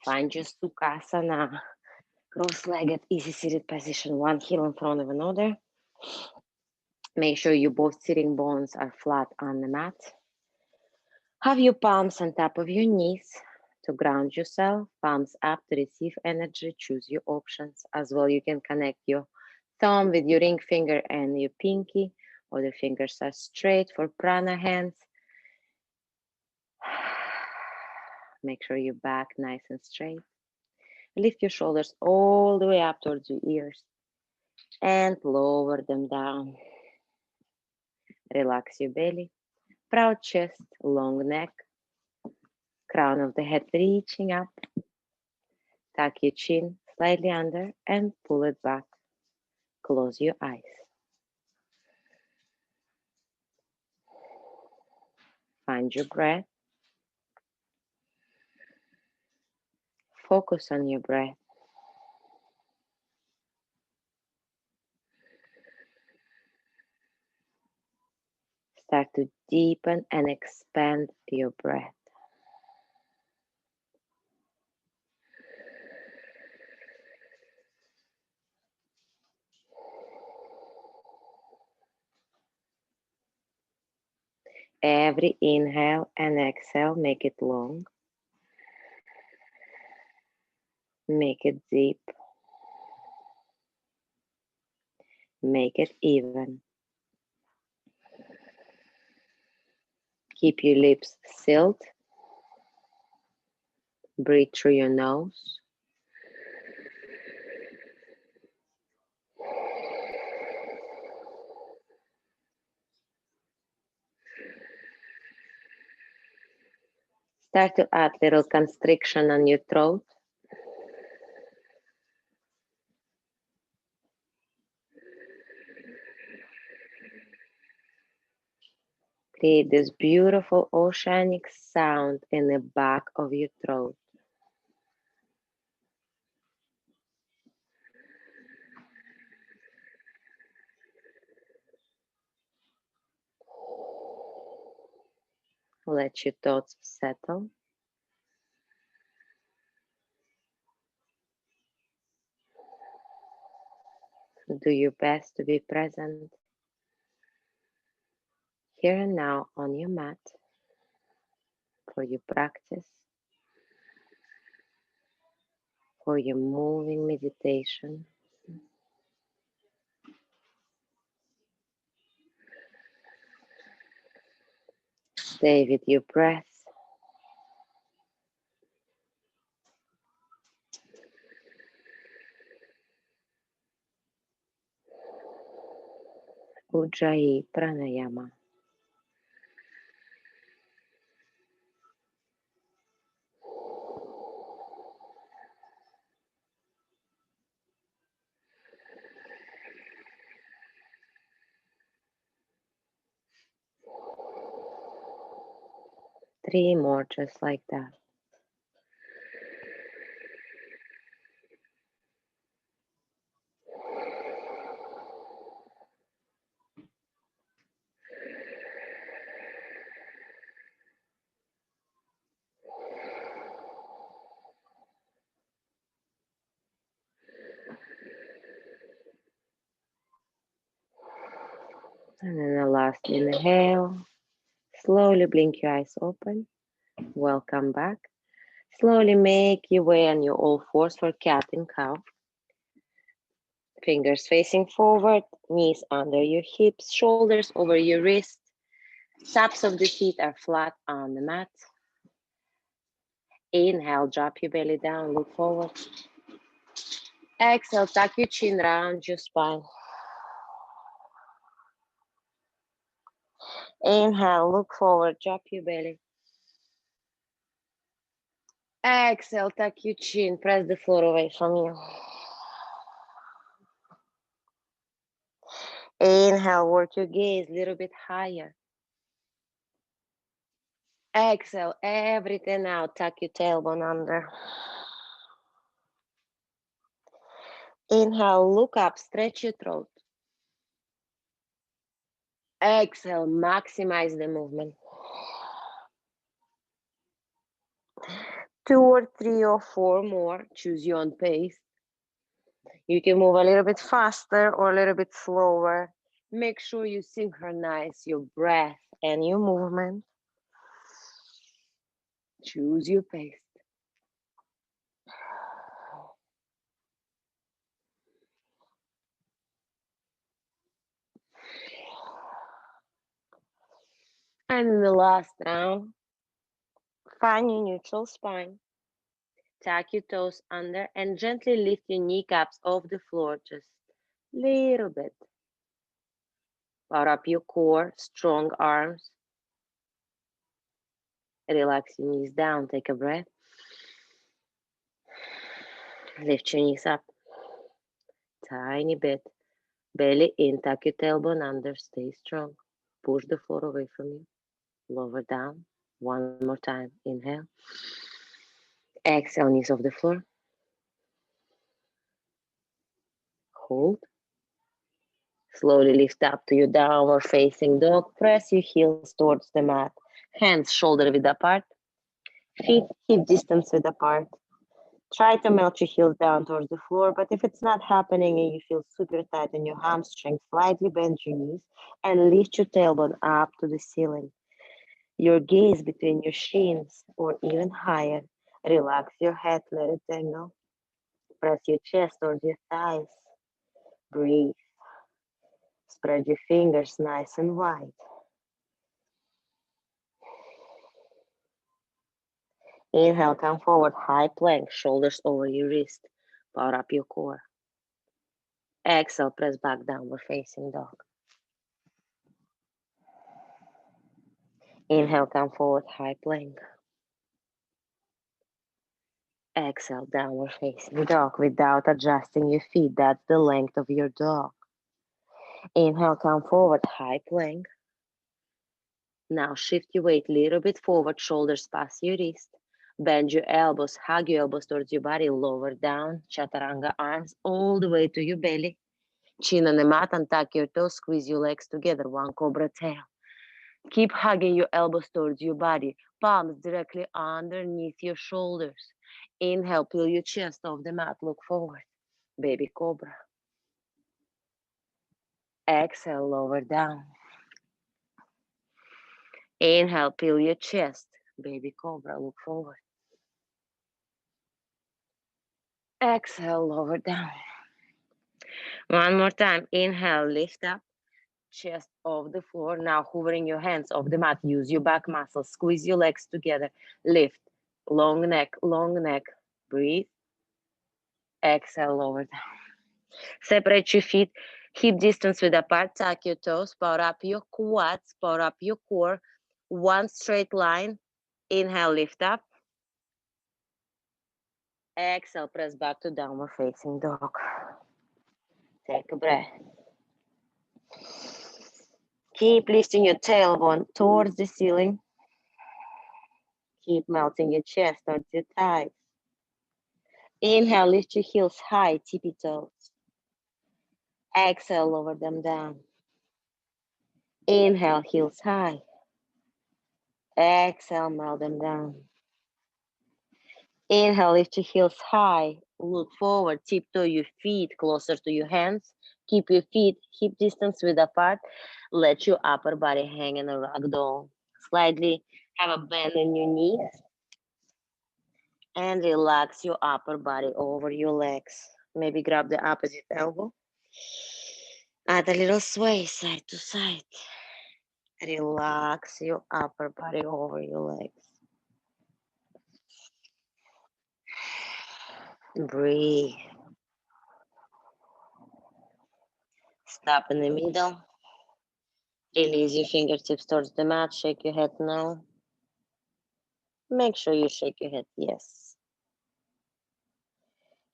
Find your Sukhasana, cross-legged, easy-seated position, one heel in front of another. Make sure your both sitting bones are flat on the mat. Have your palms on top of your knees to ground yourself, palms up to receive energy. Choose your options. As well, you can connect your thumb with your ring finger and your pinky, or the fingers are straight for prana hands. Make sure your back nice and straight. Lift your shoulders all the way up towards your ears and lower them down. Relax your belly, proud chest, long neck, crown of the head reaching up. Tuck your chin slightly under and pull it back. Close your eyes. Find your breath. Focus on your breath. Start to deepen and expand your breath. Every inhale and exhale, make it long. Make it deep. Make it even. Keep your lips sealed. Breathe through your nose. Start to add little constriction on your throat. Create this beautiful oceanic sound in the back of your throat. Let your thoughts settle. Do your best to be present here and now on your mat for your practice, for your moving meditation. Stay with your breath. Ujjayi Pranayama. Three more just like that. And then the last inhale. Slowly blink your eyes open. Welcome back. Slowly make your way on your all fours for cat and cow. Fingers facing forward, knees under your hips, shoulders over your wrist. Tops of the feet are flat on the mat. Inhale, drop your belly down, look forward. Exhale, tuck your chin, round your spine. Inhale, look forward, drop your belly. Exhale, tuck your chin, press the floor away from you. Inhale, work your gaze a little bit higher. Exhale, everything out, tuck your tailbone under. Inhale, look up, stretch your throat. Exhale, maximize the movement. 2 or 3 or 4 more. Choose your own pace. You can move a little bit faster or a little bit slower. Make sure you synchronize your breath and your movement. Choose your pace. And in the last round, find your neutral spine. Tuck your toes under and gently lift your kneecaps off the floor just a little bit. Power up your core, strong arms. Relax your knees down, take a breath. Lift your knees up. Tiny bit. Belly in, tuck your tailbone under, stay strong. Push the floor away from you. Lower down. One more time. Inhale. Exhale, knees off the floor. Hold. Slowly lift up to your downward facing dog. Press your heels towards the mat. Hands shoulder width apart. Feet hip distance width apart. Try to melt your heels down towards the floor, but if it's not happening and you feel super tight in your hamstrings, slightly bend your knees and lift your tailbone up to the ceiling. Your gaze between your shins or even higher. Relax your head, let it dangle. Press your chest towards your thighs. Breathe. Spread your fingers nice and wide. Inhale, come forward, high plank, shoulders over your wrist. Power up your core. Exhale, press back, downward facing dog. Inhale, come forward, high plank. Exhale, downward facing dog without adjusting your feet. That's the length of your dog. Inhale, come forward, high plank. Now shift your weight a little bit forward, shoulders past your wrist. Bend your elbows, hug your elbows towards your body, lower down, chaturanga arms all the way to your belly. Chin on the mat and tuck your toes, squeeze your legs together, one cobra tail. Keep hugging your elbows towards your body, palms directly underneath your shoulders. Inhale, peel your chest off the mat, look forward, baby cobra. Exhale, lower down. Inhale, peel your chest, baby cobra, look forward. Exhale, lower down. One more time. Inhale, lift up, chest off the floor. Now hovering your hands off the mat. Use your back muscles. Squeeze your legs together. Lift. Long neck, long neck. Breathe. Exhale, lower down. Separate your feet. Hip distance width apart. Tuck your toes. Power up your quads. Power up your core. One straight line. Inhale, lift up. Exhale, press back to downward facing dog. Take a breath. Keep lifting your tailbone towards the ceiling. Keep melting your chest towards your thighs. Inhale, lift your heels high, tippy toes. Exhale, lower them down. Inhale, heels high. Exhale, melt them down. Inhale, lift your heels high. Look forward, tiptoe your feet closer to your hands. Keep your feet hip distance width apart. Let your upper body hang in a ragdoll. Slightly have a bend in your knees. And relax your upper body over your legs. Maybe grab the opposite elbow. Add a little sway side to side. Relax your upper body over your legs. Breathe. Stop in the middle. Release your fingertips towards the mat. Shake your head no. Make sure you shake your head yes.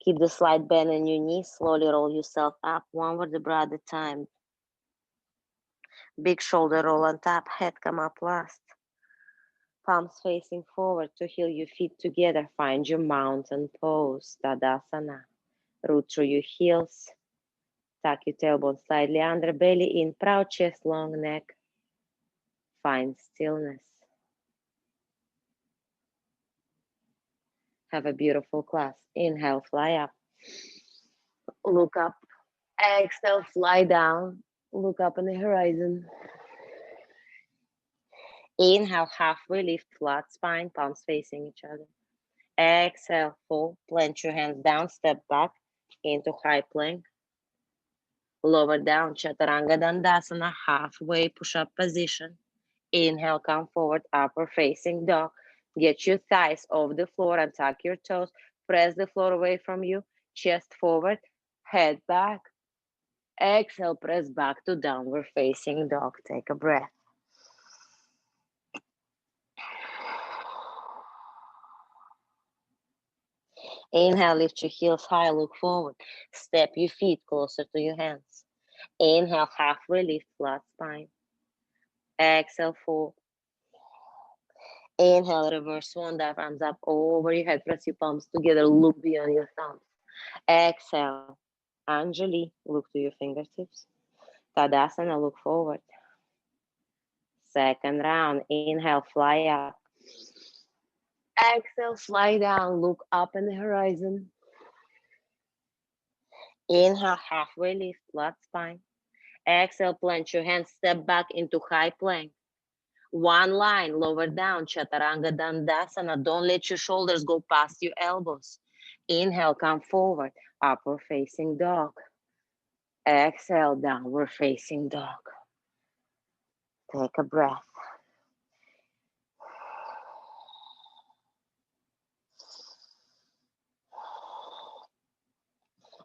Keep the slight bend in your knees. Slowly roll yourself up, one vertebra at a time. Big shoulder roll on top, head come up last. Palms facing forward to heel your feet together. Find your mountain pose, Tadasana. Root through your heels. Tuck your tailbone slightly under, belly in, proud chest, long neck. Find stillness. Have a beautiful class. Inhale, fly up. Look up. Exhale, fly down. Look up on the horizon. Inhale, halfway lift, flat spine, palms facing each other. Exhale, full. Plant your hands down, step back into high plank. Lower down, Chaturanga Dandasana, halfway push-up position. Inhale, come forward, upper facing dog. Get your thighs off the floor and tuck your toes. Press the floor away from you, chest forward, head back. Exhale, press back to downward facing dog. Take a breath. Inhale, lift your heels high, look forward. Step your feet closer to your hands. Inhale, halfway lift, flat spine. Exhale, fold. Inhale, reverse swan dive, arms up over your head. Press your palms together, look beyond your thumbs. Exhale, Anjali, look to your fingertips. Tadasana, look forward. Second round, inhale, fly up. Exhale, fly down, look up in the horizon. Inhale, halfway lift, flat spine. Exhale, plant your hands, step back into high plank. One line, lower down, Chaturanga Dandasana. Don't let your shoulders go past your elbows. Inhale, come forward, upward facing dog. Exhale, downward facing dog. Take a breath.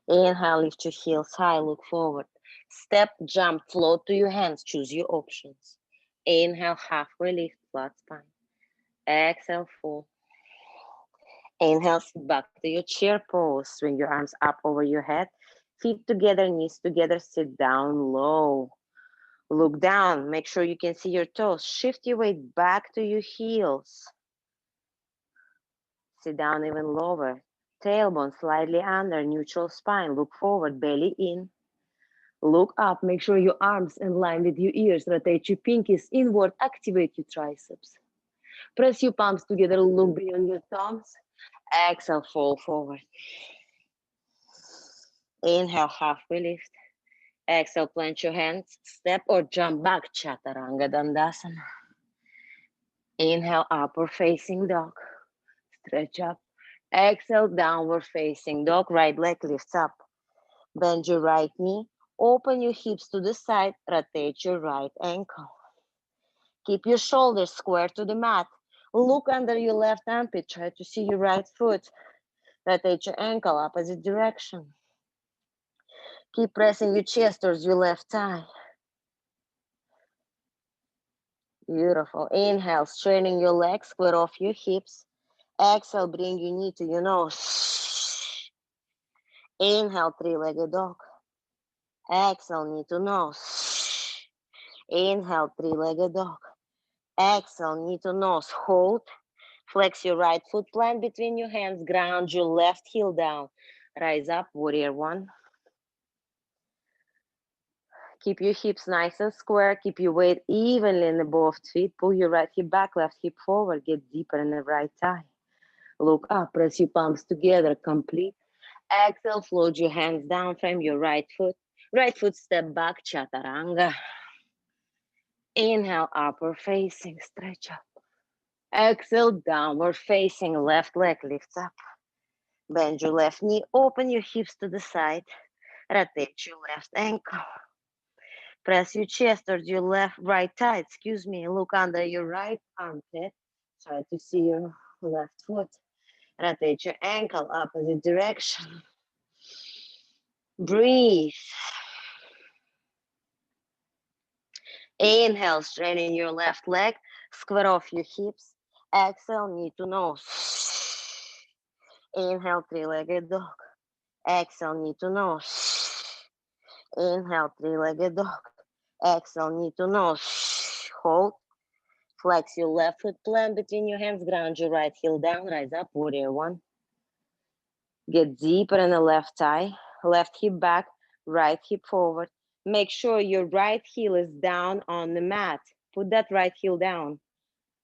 Inhale, lift your heels high, look forward. Step, jump, float to your hands, choose your options. Inhale, halfway lift, flat spine. Exhale, full. Inhale, sit back to your chair pose. Swing your arms up over your head. Feet together, knees together, sit down low. Look down, make sure you can see your toes. Shift your weight back to your heels. Sit down even lower. Tailbone slightly under, neutral spine. Look forward, belly in. Look up, make sure your arms in line with your ears. Rotate your pinkies inward, activate your triceps. Press your palms together, look beyond your thumbs. Exhale, fall forward. Inhale, halfway lift. Exhale, plant your hands, step or jump back, Chaturanga Dandasana. Inhale, upward facing dog. Stretch up. Exhale, downward facing dog. Right leg lifts up. Bend your right knee. Open your hips to the side. Rotate your right ankle. Keep your shoulders square to the mat. Look under your left armpit. Try to see your right foot. Rotate your ankle opposite direction. Keep pressing your chest towards your left thigh. Beautiful. Inhale, straighten your legs, square off your hips. Exhale, bring your knee to your nose. Inhale, three-legged dog. Exhale, knee to nose. Inhale, three-legged dog. Exhale, knee to nose. Hold. Flex your right foot, plant between your hands. Ground your left heel down. Rise up, warrior one. Keep your hips nice and square. Keep your weight evenly in the both feet. Pull your right hip back, left hip forward. Get deeper in the right thigh. Look up, press your palms together, complete. Exhale, float your hands down, frame your right foot. Right foot step back, Chaturanga. Inhale, upward facing, stretch up. Exhale, downward facing, left leg lifts up. Bend your left knee, open your hips to the side. Rotate your left ankle. Press your chest towards your right thigh, Look under your right armpit. Try to see your left foot. Rotate your ankle opposite direction. Breathe. Inhale, straighten your left leg. Square off your hips. Exhale, knee to nose. Inhale, three-legged dog. Exhale, knee to nose. Inhale, three-legged dog. Exhale, knee to nose. Hold. Flex your left foot, plant between your hands. Ground your right heel down. Rise up, warrior one. Get deeper in the left thigh. Left hip back, right hip forward. Make sure your right heel is down on the mat. Put that right heel down.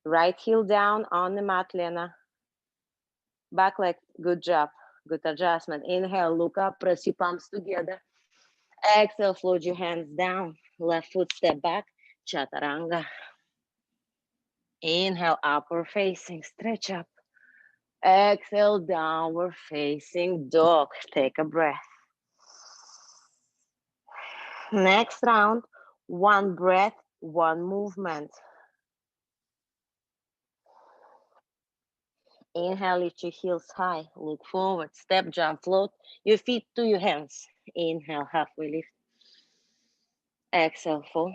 Right heel down on the mat, Lena. Back leg, good job. Good adjustment. Inhale, look up, press your palms together. Exhale, float your hands down. Left foot step back, chaturanga. Inhale, upward facing, stretch up. Exhale, downward facing dog. Take a breath. Next round, one breath, one movement. Inhale, lift your heels high, look forward, step, jump, float your feet to your hands. Inhale, halfway lift. Exhale, fold.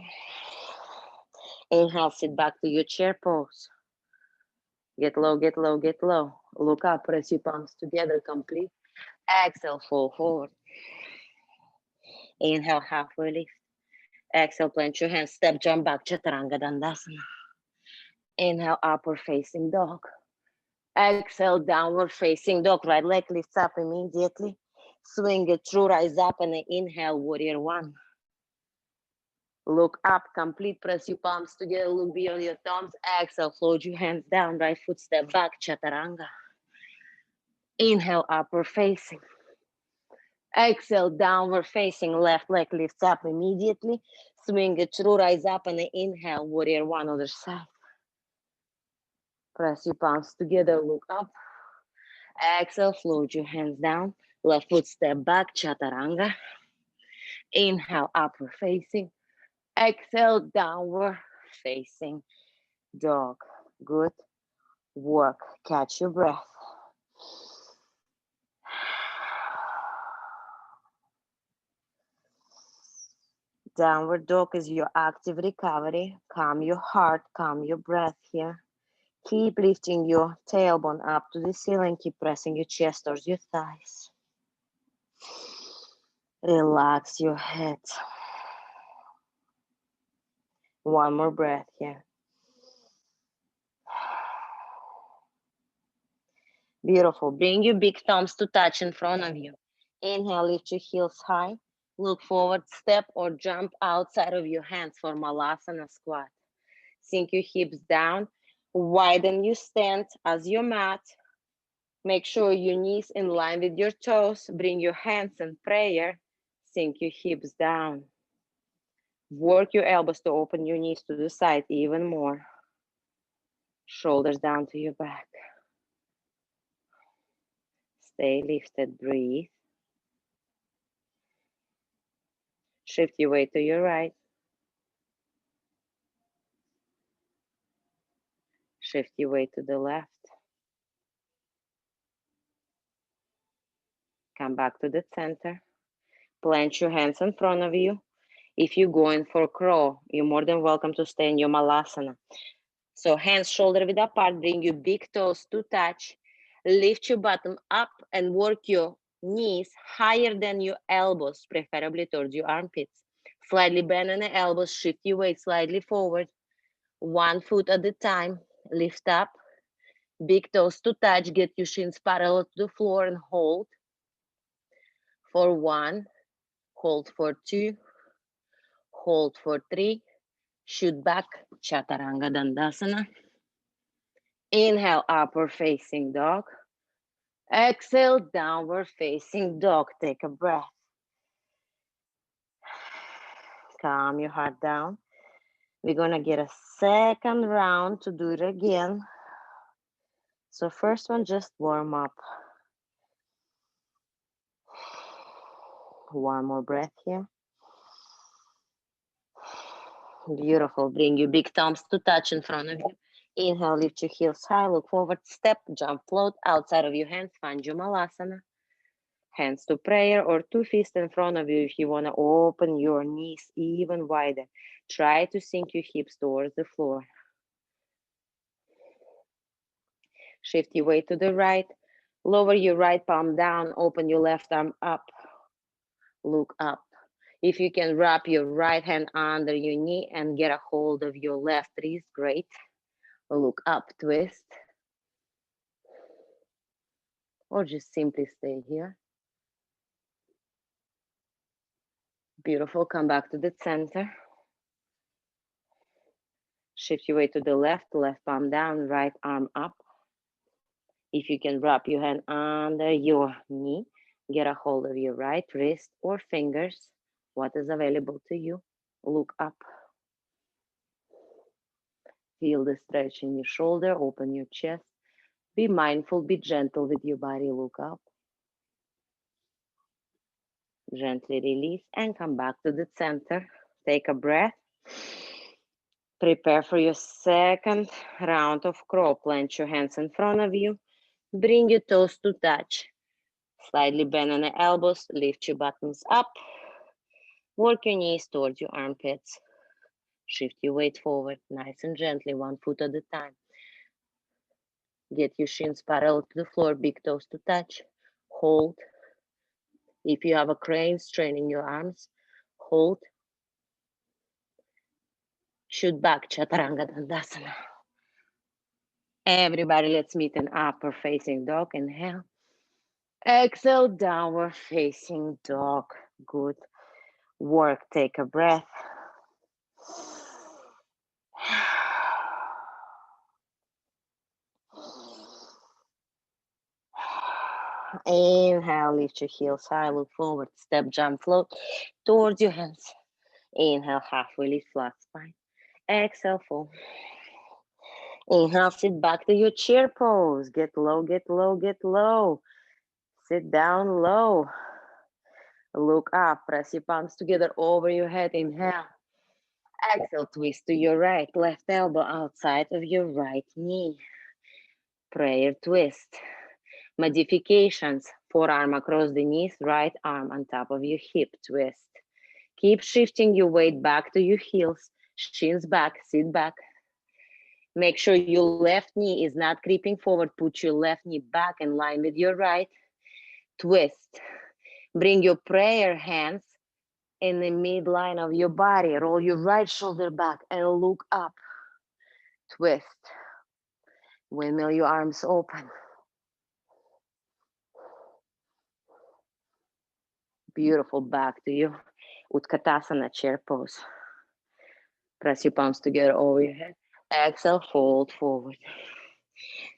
Inhale, sit back to your chair pose. Get low, get low, get low. Look up, press your palms together, complete. Exhale, fall forward. Inhale, halfway lift. Exhale, plant your hands, step, jump back, chaturanga dandasana. Inhale, upward facing dog. Exhale, downward facing dog. Right leg lifts up immediately. Swing it through, rise up, and inhale, warrior one. Look up, complete, press your palms together, look beyond your thumbs. Exhale, float your hands down, right foot step back, chaturanga. Inhale, upward facing. Exhale, downward facing, left leg lifts up immediately. Swing it through, rise up, and inhale, warrior one, other side. Press your palms together, look up. Exhale, float your hands down. Left foot step back, chaturanga. Inhale, upward facing. Exhale, downward facing dog. Good work. Catch your breath. Downward dog is your active recovery. Calm your heart, calm your breath here. Keep lifting your tailbone up to the ceiling. Keep pressing your chest towards your thighs. Relax your head. One more breath here. Beautiful. Bring your big thumbs to touch in front of you. Inhale, lift your heels high. Look forward, step or jump outside of your hands for Malasana squat. Sink your hips down. Widen your stance as your mat. Make sure your knees in line with your toes. Bring your hands in prayer. Sink your hips down. Work your elbows to open your knees to the side even more. Shoulders down to your back. Stay lifted, breathe. Shift your weight to your right. Shift your weight to the left. Come back to the center. Plant your hands in front of you. If you're going for crow, you're more than welcome to stay in your Malasana. So hands shoulder width apart, bring your big toes to touch. Lift your bottom up and work your knees higher than your elbows, preferably towards your armpits. Slightly bend on the elbows, shift your weight slightly forward. One foot at a time, lift up. Big toes to touch, get your shins parallel to the floor and hold. For one, hold for two, hold for three, shoot back, chaturanga dandasana. Inhale, upward facing dog. Exhale, downward facing dog. Take a breath. Calm your heart down. We're gonna get a second round to do it again. So first one, just warm up. One more breath here. Beautiful. Bring your big thumbs to touch in front of you. Inhale, lift your heels high, look forward, step, jump, float outside of your hands, find your Malasana. Hands to prayer or two fists in front of you if you want to open your knees even wider. Try to sink your hips towards the floor. Shift your weight to the right. Lower your right palm down, open your left arm up. Look up. If you can wrap your right hand under your knee and get a hold of your left wrist, great. Look up, twist. Or just simply stay here. Beautiful, come back to the center. Shift your weight to the left palm down, right arm up. If you can wrap your hand under your knee, get a hold of your right wrist or fingers, what is available to you. Look up. Feel the stretch in your shoulder, open your chest. Be mindful, be gentle with your body. Look up. Gently release and come back to the center. Take a breath. Prepare for your second round of crow. Plant your hands in front of you. Bring your toes to touch. Slightly bend on the elbows. Lift your buttons up. Work your knees towards your armpits. Shift your weight forward, nice and gently, 1 foot at a time. Get your shins parallel to the floor, big toes to touch. Hold. If you have a crane, straining your arms. Hold. Shoot back, Chaturanga Dandasana. Everybody, let's meet in upper facing dog. Inhale. Exhale, downward facing dog. Good work. Take a breath. Inhale, lift your heels high, look forward, step, jump, float towards your hands. Inhale, halfway lift, flat spine. Exhale, fold. Inhale, sit back to your chair pose. Get low, get low, get low. Sit down low. Look up, press your palms together over your head. Inhale. Exhale, twist to your right, left elbow outside of your right knee. Prayer twist. Modifications. Forearm across the knees, right arm on top of your hip twist. Keep shifting your weight back to your heels, shins back, sit back. Make sure your left knee is not creeping forward. Put your left knee back in line with your right. Twist. Bring your prayer hands in the midline of your body. Roll your right shoulder back and look up. Twist. Windmill your arms open. Beautiful. Back to you. Utkatasana, chair pose. Press your palms together over your head. Exhale, fold forward.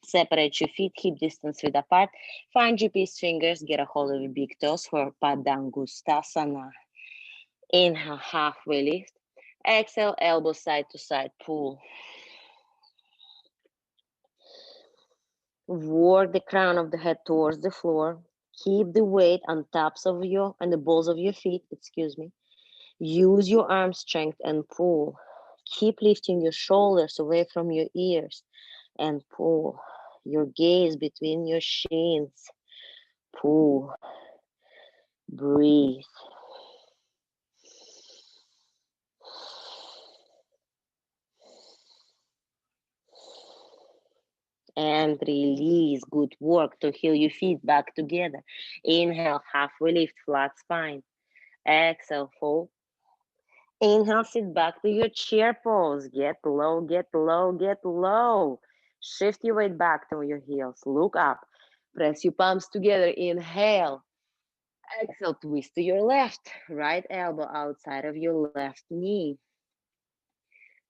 Separate your feet, hip distance width apart. Find your peace fingers, get a hold of your big toes for Padangustasana. Inhale, halfway lift. Exhale, elbow side to side pull. Work the crown of the head towards the floor. Keep the weight on tops of your and the balls of your feet, Use your arm strength and pull. Keep lifting your shoulders away from your ears and pull. Your gaze between your shins. Pull. Breathe. And release. Good work to heel your feet back together. Inhale, halfway lift, flat spine. Exhale, fold. Inhale, sit back to your chair pose. Get low, get low, get low. Shift your weight back to your heels. Look up. Press your palms together. Inhale. Exhale, twist to your left. Right elbow outside of your left knee.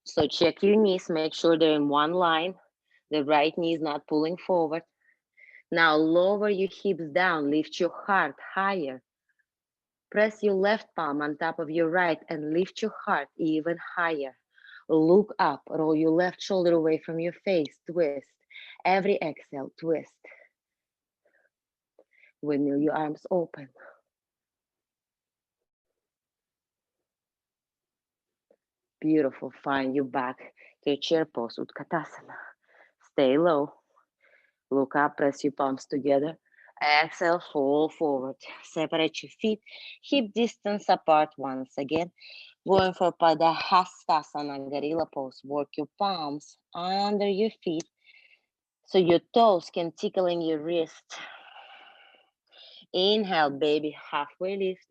So check your knees. Make sure they're in one line. The right knee is not pulling forward. Now lower your hips down. Lift your heart higher. Press your left palm on top of your right and lift your heart even higher. Look up, roll your left shoulder away from your face, twist. Every exhale, twist. Windmill your arms open. Beautiful, find you back to your chair pose, Utkatasana. Stay low, look up, press your palms together. Exhale, fall forward. Separate your feet, hip distance apart once again. Going for Padahastasana, gorilla pose. Work your palms under your feet so your toes can tickle in your wrist. Inhale, baby, halfway lift.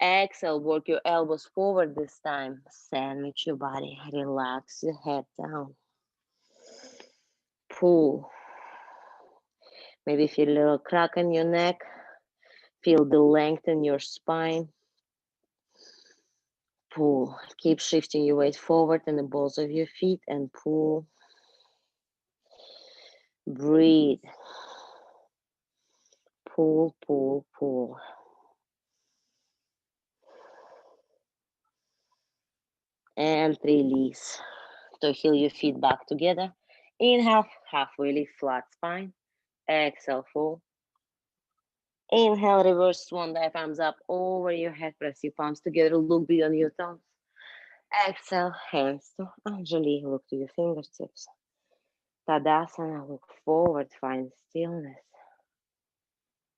Exhale, work your elbows forward this time. Sandwich your body, relax your head down. Pull. Maybe feel a little crack in your neck. Feel the length in your spine. Pull. Keep shifting your weight forward in the balls of your feet and pull. Breathe. Pull, pull, pull. And release. To heel your feet back together. Inhale, halfway lift, flat spine. Exhale, fold. Inhale, reverse swan dive, arms up over your head. Press your palms together, look beyond your thumbs. Exhale, hands to Anjali, look to your fingertips. Tadasana, look forward, find stillness.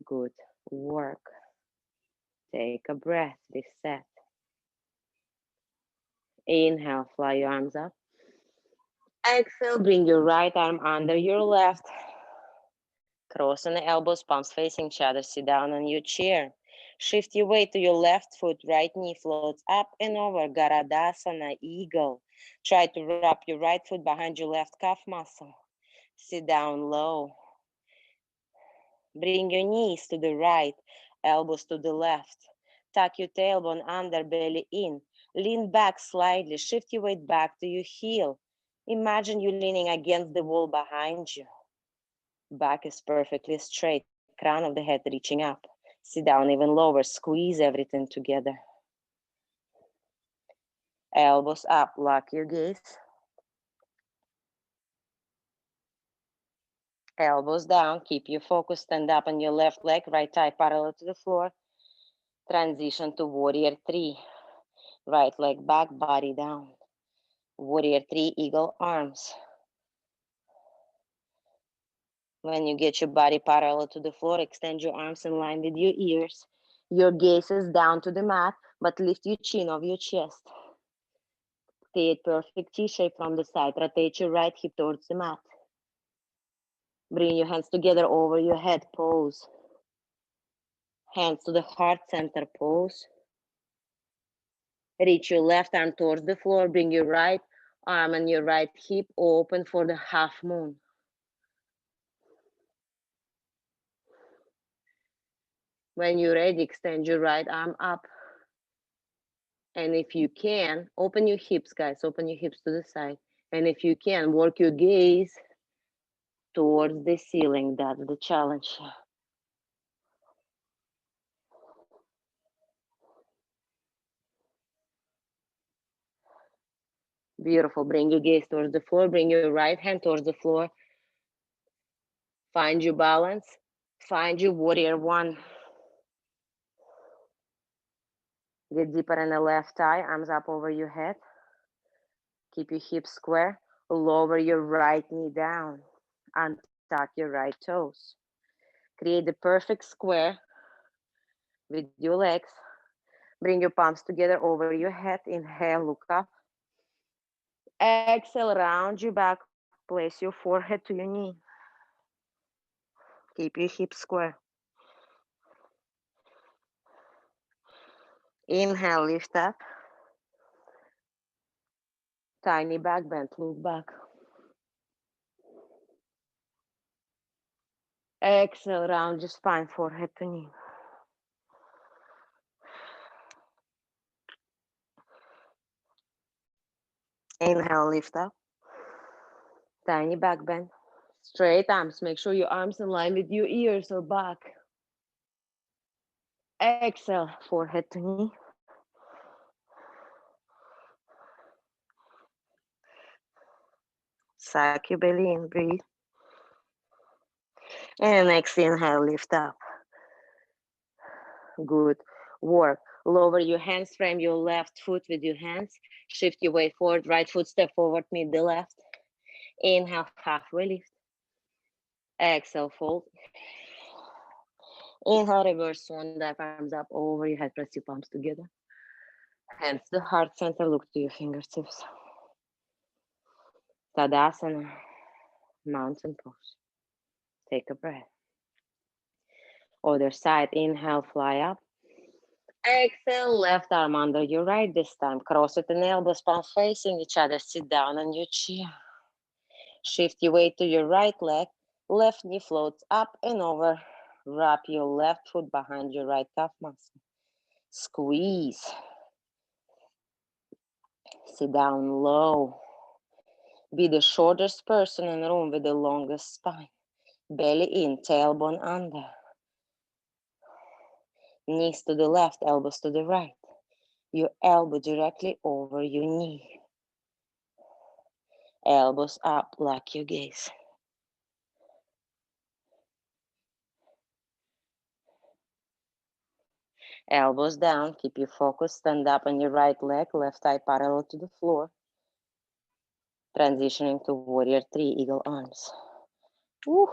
Good work. Take a breath, reset. Inhale, fly your arms up. Exhale, bring your right arm under your left. Crossing the elbows, palms facing each other, sit down on your chair. Shift your weight to your left foot, right knee floats up and over, Garadasana, eagle. Try to wrap your right foot behind your left calf muscle. Sit down low. Bring your knees to the right, elbows to the left. Tuck your tailbone under, belly in. Lean back slightly, shift your weight back to your heel. Imagine you leaning against the wall behind you. Back is perfectly straight, crown of the head reaching up. Sit down even lower, squeeze everything together. Elbows up, lock your gaze. Elbows down, keep your focus, stand up on your left leg, right thigh parallel to the floor. Transition to warrior three. Right leg back, body down. Warrior three, eagle arms. When you get your body parallel to the floor, extend your arms in line with your ears. Your gaze is down to the mat, but lift your chin off your chest. Create perfect T-shape from the side. Rotate your right hip towards the mat. Bring your hands together over your head, pose. Hands to the heart center, pose. Reach your left arm towards the floor. Bring your right arm and your right hip open for the half moon. When you're ready, extend your right arm up. And if you can, open your hips, guys. Open your hips to the side. And if you can, work your gaze towards the ceiling. That's the challenge. Beautiful. Bring your gaze towards the floor. Bring your right hand towards the floor. Find your balance. Find your warrior one. Get deeper in the left thigh, arms up over your head. Keep your hips square. Lower your right knee down. Untuck your right toes. Create the perfect square with your legs. Bring your palms together over your head. Inhale, look up. Exhale, round your back. Place your forehead to your knee. Keep your hips square. Inhale, lift up. Tiny back bend, look back. Exhale, round your spine, forehead to knee. Inhale, lift up. Tiny back bend. Straight arms. Make sure your arms in line with your ears or back. Exhale, forehead to knee. Suck your belly in, breathe. And next inhale, lift up. Good work. Lower your hands, frame your left foot with your hands. Shift your weight forward, right foot step forward, meet the left. Inhale, halfway lift. Exhale, fold. Inhale, reverse swan dive, arms up over your head, press your palms together. Hands to the heart center, look to your fingertips. Tadasana, mountain pose. Take a breath. Other side, inhale, fly up. Exhale, left arm under your right this time. Cross it and elbows, palms facing each other. Sit down on your chair. Shift your weight to your right leg. Left knee floats up and over. Wrap your left foot behind your right calf muscle. Squeeze. Sit down low. Be the shortest person in the room with the longest spine. Belly in, tailbone under. Knees to the left, elbows to the right. Your elbow directly over your knee. Elbows up, lock your gaze. Elbows down, keep your focus, stand up on your right leg, left thigh parallel to the floor. Transitioning to warrior three, eagle arms. Woo.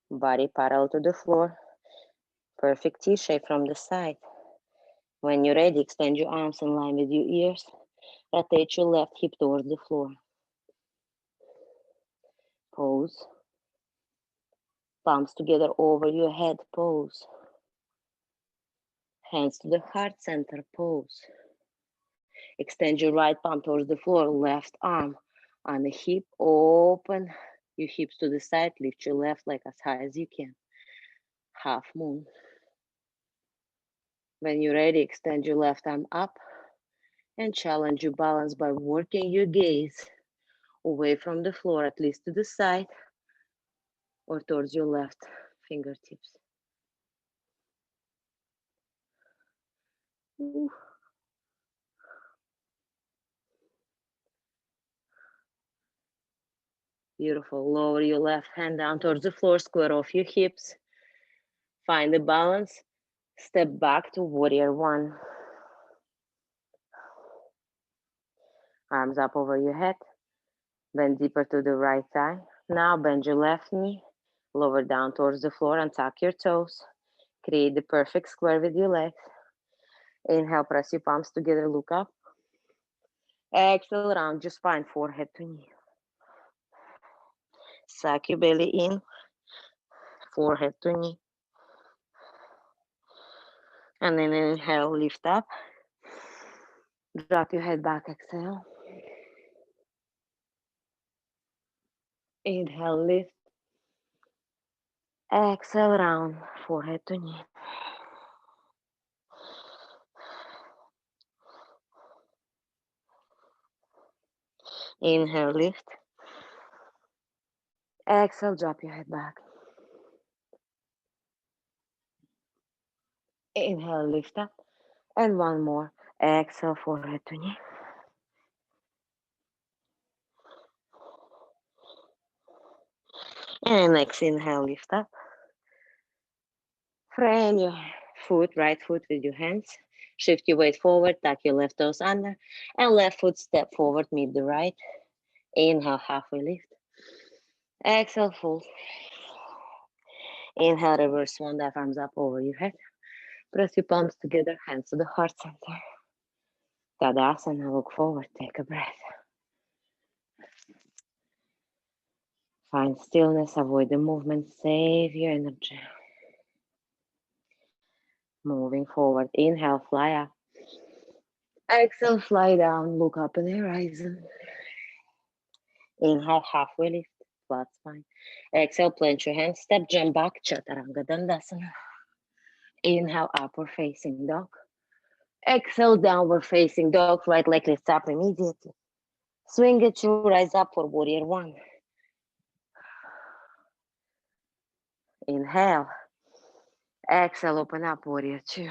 Body parallel to the floor. Perfect T-shape from the side. When you're ready, extend your arms in line with your ears. Rotate your left hip towards the floor. Pose. Palms together over your head, pose. Hands to the heart center, pose. Extend your right palm towards the floor, left arm on the hip, open your hips to the side, lift your left leg as high as you can. Half moon. When you're ready, extend your left arm up and challenge your balance by working your gaze away from the floor, at least to the side or towards your left fingertips. Ooh. Beautiful. Lower your left hand down towards the floor, square off your hips. Find the balance. Step back to warrior one. Arms up over your head. Bend deeper to the right thigh. Now bend your left knee. Lower down towards the floor and tuck your toes. Create the perfect square with your legs. Inhale, press your palms together, look up. Exhale, round your spine, forehead to knee. Suck your belly in, forehead to knee. And then inhale, lift up. Drop your head back, exhale. Inhale, lift. Exhale, round, forehead to knee. Inhale, lift. Exhale, drop your head back. Inhale, lift up. And one more. Exhale, forehead to knee. And next inhale, lift up. Frame your foot, right foot with your hands. Shift your weight forward, tuck your left toes under, and left foot step forward, meet the right. Inhale, halfway lift. Exhale, fold. Inhale, reverse swan, diaphragms up over your head. Press your palms together, hands to the heart center. Tadasana, look forward, take a breath. Find stillness, avoid the movement, save your energy. Moving forward, inhale, fly up. Exhale, fly down, look up in the horizon. Inhale, halfway lift, flat spine. Exhale, plant your hands, step, jump back, Chaturanga Dandasana. Inhale, upward facing dog. Exhale, downward facing dog, right leg lifts up immediately. Swing it to rise up for warrior one. Inhale. Exhale, open up, warrior two.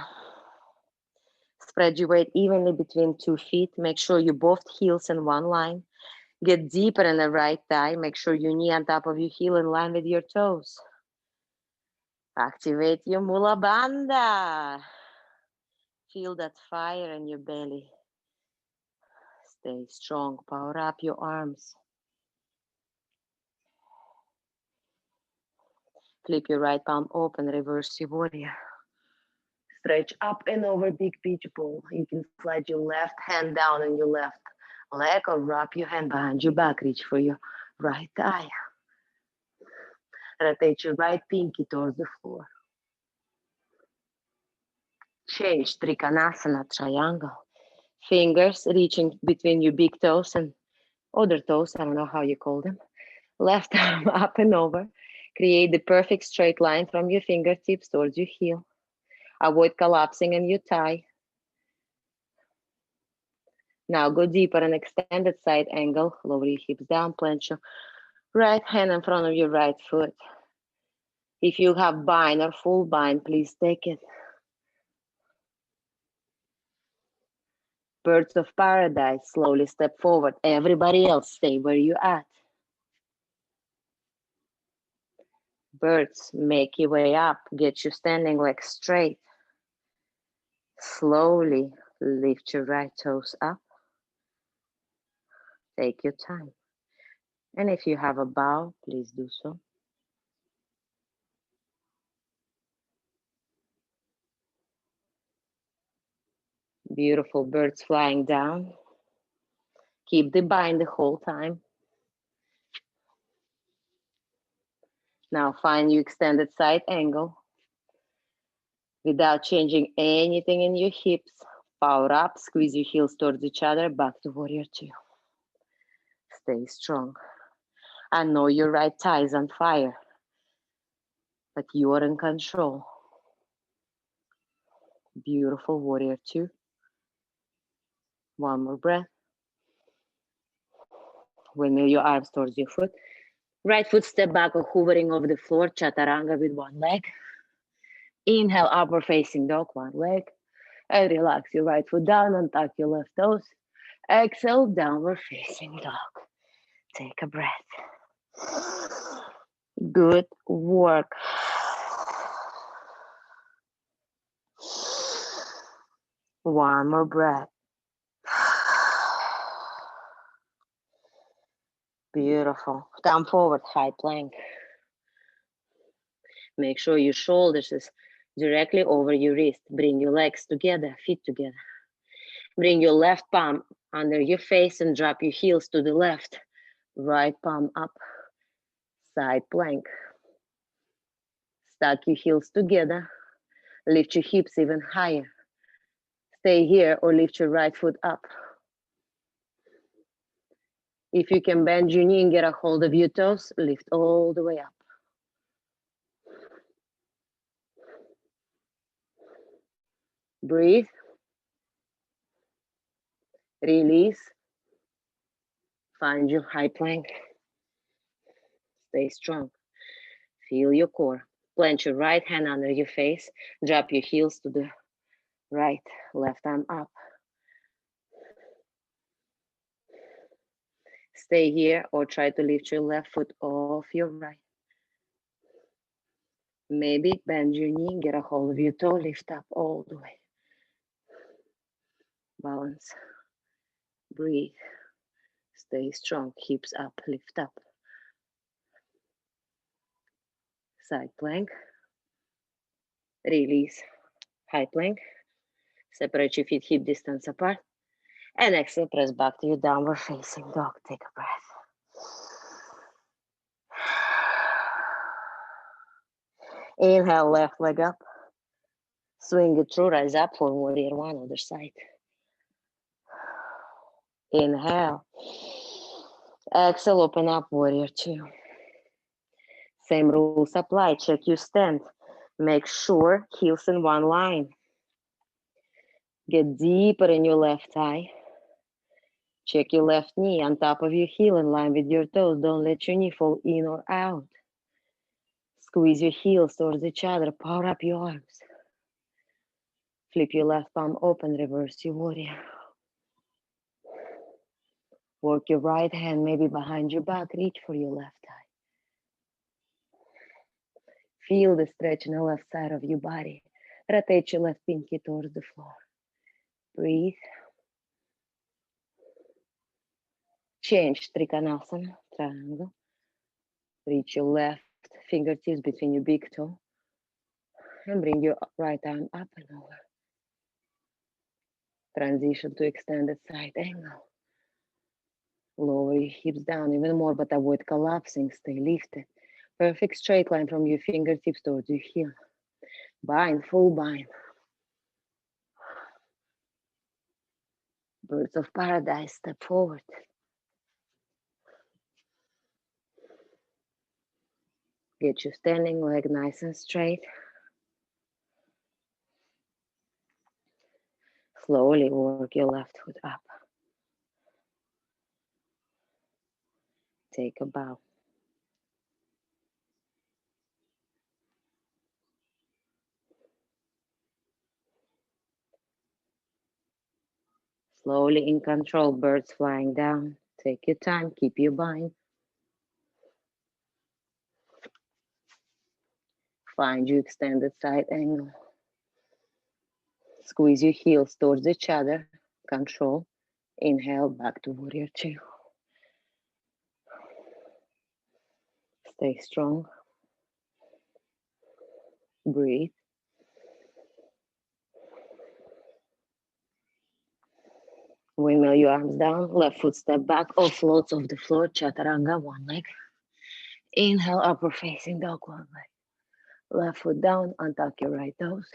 Spread your weight evenly between 2 feet. Make sure you both heels in one line. Get deeper in the right thigh. Make sure your knee on top of your heel in line with your toes. Activate your Mula Bandha. Feel that fire in your belly. Stay strong. Power up your arms. Flip your right palm open. Reverse your warrior. Stretch up and over, big beach ball. You can slide your left hand down on your left leg or wrap your hand behind your back. Reach for your right thigh. Rotate your right pinky towards the floor. Change Trikonasana, triangle. Fingers reaching between your big toes and other toes. I don't know how you call them. Left arm up and over. Create the perfect straight line from your fingertips towards your heel. Avoid collapsing in your thigh. Now go deeper and extended side angle. Lower your hips down, plant your Right hand in front of your right foot. If you have bind or full bind, please take it. Birds of paradise, slowly step forward. Everybody else, stay where you're at. Birds, make your way up. Get you standing legs straight. Slowly lift your right toes up. Take your time. And if you have a bow, please do so. Beautiful birds flying down. Keep the bind the whole time. Now find your extended side angle. Without changing anything in your hips, power up, squeeze your heels towards each other, back to warrior two. Stay strong. I know your right thigh is on fire, but you are in control. Beautiful warrior two. One more breath. Windmill your arms towards your foot. Right foot step back or hovering over the floor, chaturanga with one leg. Inhale, upward facing dog, one leg. And relax your right foot down and tuck your left toes. Exhale, downward facing dog. Take a breath. Good work. One more breath. Beautiful. Come forward, high plank. Make sure your shoulders is directly over your wrist. Bring your legs together, feet together. Bring your left palm under your face and drop your heels to the left. Right palm up, side plank. Stack your heels together. Lift your hips even higher. Stay here or lift your right foot up. If you can bend your knee and get a hold of your toes, lift all the way up. Breathe. Release. Find your high plank. Stay strong. Feel your core. Plant your right hand under your face. Drop your heels to the right. Left arm up. Stay here or try to lift your left foot off your right. Maybe bend your knee, get a hold of your toe, lift up all the way. Balance. Breathe. Stay strong. Hips up, lift up. Side plank. Release. High plank. Separate your feet hip distance apart. And exhale, press back to your downward facing dog. Take a breath. Inhale, left leg up. Swing it through, rise up for warrior one, other side. Inhale. Exhale, open up, warrior two. Same rules apply. Check your stand. Make sure heels in one line. Get deeper in your left thigh. Check your left knee on top of your heel in line with your toes. Don't let your knee fall in or out. Squeeze your heels towards each other. Power up your arms. Flip your left palm open. Reverse your warrior. Work your right hand maybe behind your back. Reach for your left thigh. Feel the stretch in the left side of your body. Rotate your left pinky towards the floor. Breathe. Change Trikonasana, triangle. Reach your left fingertips between your big toe. And bring your right arm up and over. Transition to extended side angle. Lower your hips down even more, but avoid collapsing. Stay lifted. Perfect straight line from your fingertips towards your heel. Bind, full bind. Birds of paradise, step forward. Get your standing leg nice and straight. Slowly work your left foot up. Take a bow. Slowly in control, birds flying down. Take your time, keep your bind. Find your extended side angle. Squeeze your heels towards each other. Control. Inhale, back to warrior two. Stay strong. Breathe. Windmill your arms down. Left foot step back or floats off the floor. Chaturanga, one leg. Inhale, upper facing dog, one leg. Left foot down, untuck your right toes.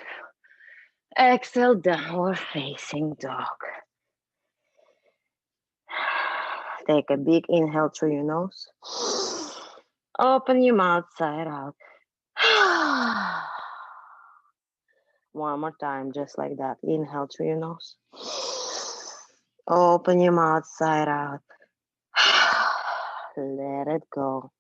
Exhale, downward facing dog. Take a big inhale through your nose. Open your mouth, side out. One more time, just like that. Inhale through your nose. Open your mouth, side out. Let it go.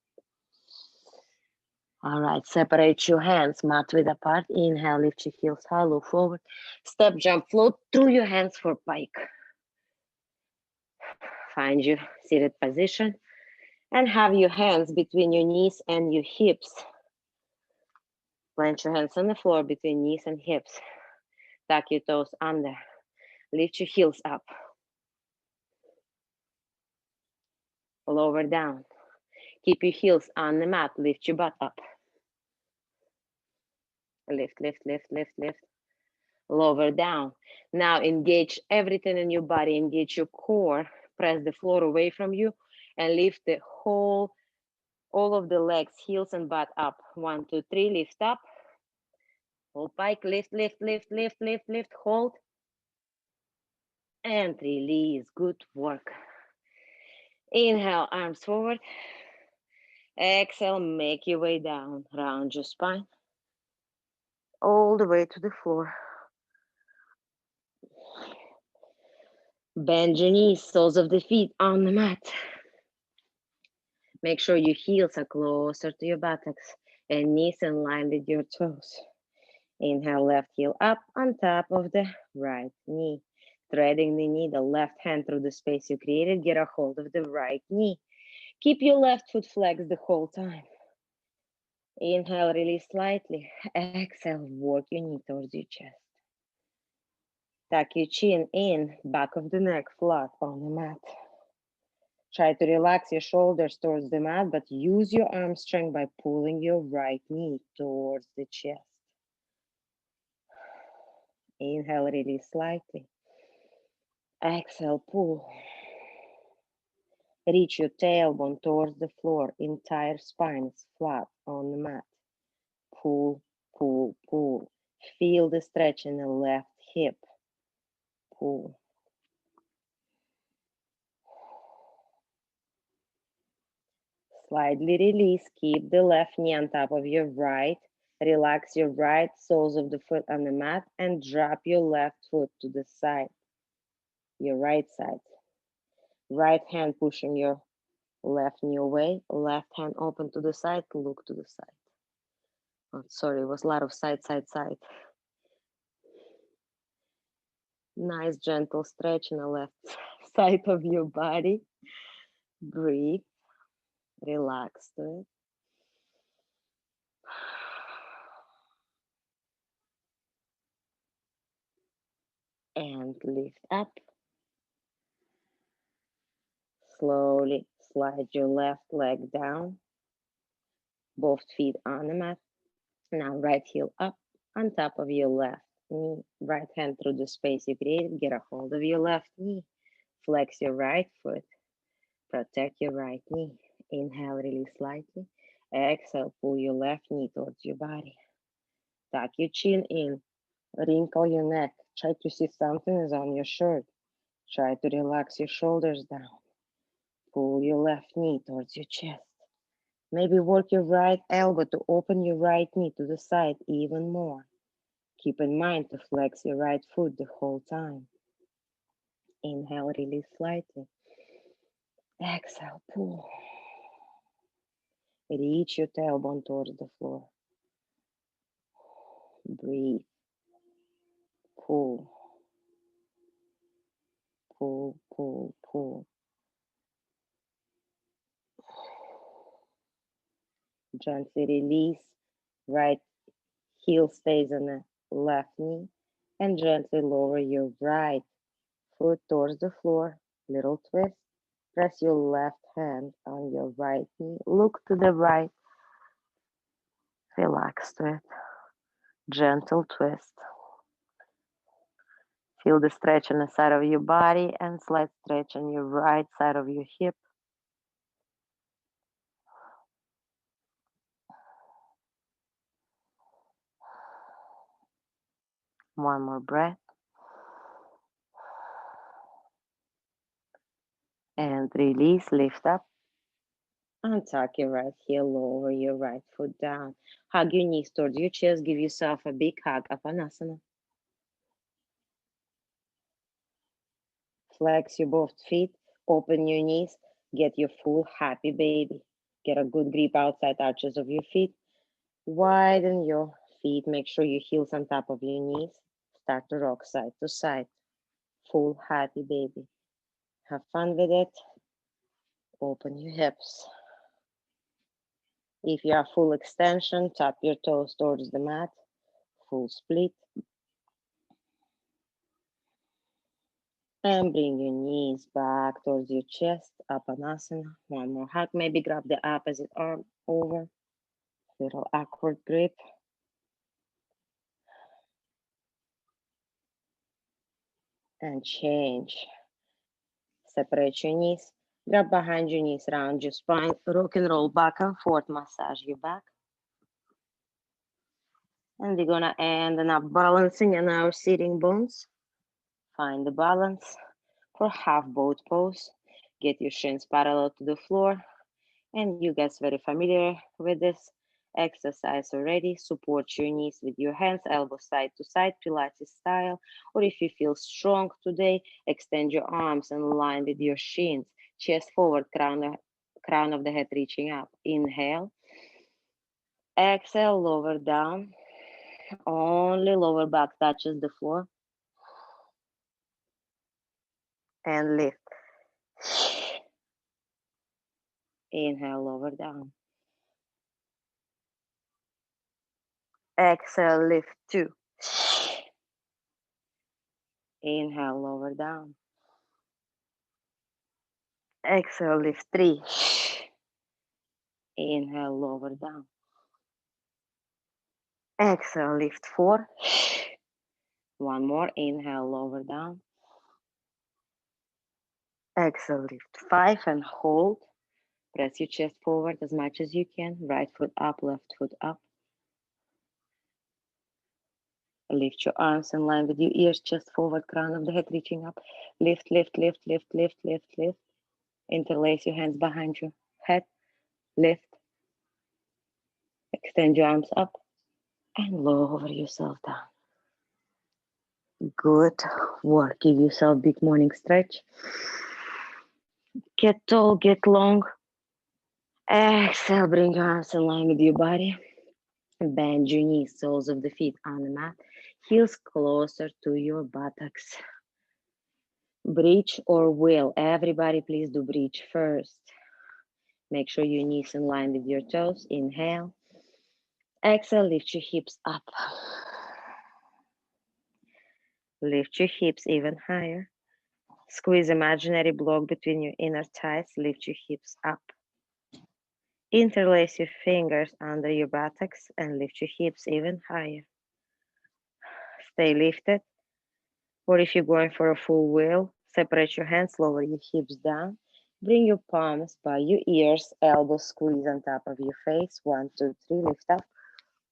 All right, separate your hands, mat width apart. Inhale, lift your heels high, look forward. Step, jump, float through your hands for pike. Find your seated position and have your hands between your knees and your hips. Plant your hands on the floor between knees and hips. Tuck your toes under. Lift your heels up. Lower down. Keep your heels on the mat. Lift your butt up. Lift, lift, lift, lift, lift. Lower down. Now engage everything in your body. Engage your core. Press the floor away from you and lift the all of the legs, heels and butt up. 1, 2, 3, lift up. Hold pike, lift, lift, lift, lift, lift, lift, hold. And release, good work. Inhale, arms forward. Exhale, make your way down. Round your spine. All the way to the floor. Bend your knees, soles of the feet on the mat. Make sure your heels are closer to your buttocks and knees in line with your toes. Inhale, left heel up on top of the right knee. Threading the needle, left hand through the space you created, get a hold of the right knee. Keep your left foot flexed the whole time. Inhale, release slightly. Exhale, work your knee towards your chest. Tuck your chin in, back of the neck flat on the mat. Try to relax your shoulders towards the mat, but use your arm strength by pulling your right knee towards the chest. Inhale, release slightly. Exhale, pull. Reach your tailbone towards the floor. Entire spine is flat on the mat. Pull, pull, pull. Feel the stretch in the left hip. Pull. Slightly release. Keep the left knee on top of your right. Relax your right soles of the foot on the mat and drop your left foot to the side. Your right side. Right hand pushing your left knee away. Left hand open to the side. Look to the side. Oh, sorry, it was a lot of side, side, side. Nice gentle stretch in the left side of your body. Breathe. Relax to it. And lift up. Slowly slide your left leg down. Both feet on the mat. Now right heel up on top of your left knee. Right hand through the space you created. Get a hold of your left knee. Flex your right foot. Protect your right knee. Inhale, release slightly. Exhale, pull your left knee towards your body. Tuck your chin in. Wrinkle your neck. Try to see something is on your shirt. Try to relax your shoulders down. Pull your left knee towards your chest. Maybe work your right elbow to open your right knee to the side even more. Keep in mind to flex your right foot the whole time. Inhale, release slightly. Exhale, pull. Reach your tailbone towards the floor. Breathe. Pull. Gently release. Right heel stays on the left knee. And gently lower your right foot towards the floor. Little twist. Press your left hand on your right knee. Look to the right. Relax to it. Gentle twist. Feel the stretch on the side of your body and slight stretch on your right side of your hip. One more breath. And release, lift up. Untuck your right heel, lower your right foot down. Hug your knees towards your chest. Give yourself a big hug, Apanasana. Flex your both feet, open your knees, get your full happy baby. Get a good grip outside arches of your feet. Widen your feet, make sure your heels on top of your knees. Start to rock side to side. Full happy baby. Have fun with it. Open your hips. If you are full extension, tap your toes towards the mat. Full split. And bring your knees back towards your chest, Apanasana. One more hug, maybe grab the opposite arm over. Little awkward grip. And change. Separate your knees. Grab behind your knees, round your spine. Rock and roll back and forth, massage your back. And we're gonna end up balancing on our sitting bones. Find the balance for half boat pose. Get your shins parallel to the floor. And you guys very familiar with this exercise already. Support your knees with your hands, elbows side to side, Pilates style. Or if you feel strong today, extend your arms in line with your shins. Chest forward, crown of the head reaching up. Inhale. Exhale, lower down. Only lower back touches the floor. And lift. Inhale, lower down. Exhale, lift 2. Inhale, lower down. Exhale, lift 3. Inhale, lower down. Exhale, lift 4. One more. Inhale, lower down. Exhale, lift 5 and hold. Press your chest forward as much as you can. Right foot up, left foot up. Lift your arms in line with your ears, chest forward, crown of the head reaching up. Lift, lift, lift, lift, lift, lift, lift. Interlace your hands behind your head. Lift. Extend your arms up and lower yourself down. Good work. Give yourself a big morning stretch. Get tall, get long. Exhale, bring your arms in line with your body. Bend your knees, soles of the feet on the mat. Heels closer to your buttocks. Bridge or wheel. Everybody please do bridge first. Make sure your knees in line with your toes. Inhale. Exhale, lift your hips up. Lift your hips even higher. Squeeze imaginary block between your inner thighs. Lift your hips up. Interlace your fingers under your buttocks and lift your hips even higher. Stay lifted. Or if you're going for a full wheel, separate your hands, lower your hips down. Bring your palms by your ears, elbows squeeze on top of your face. 1, 2, 3, lift up.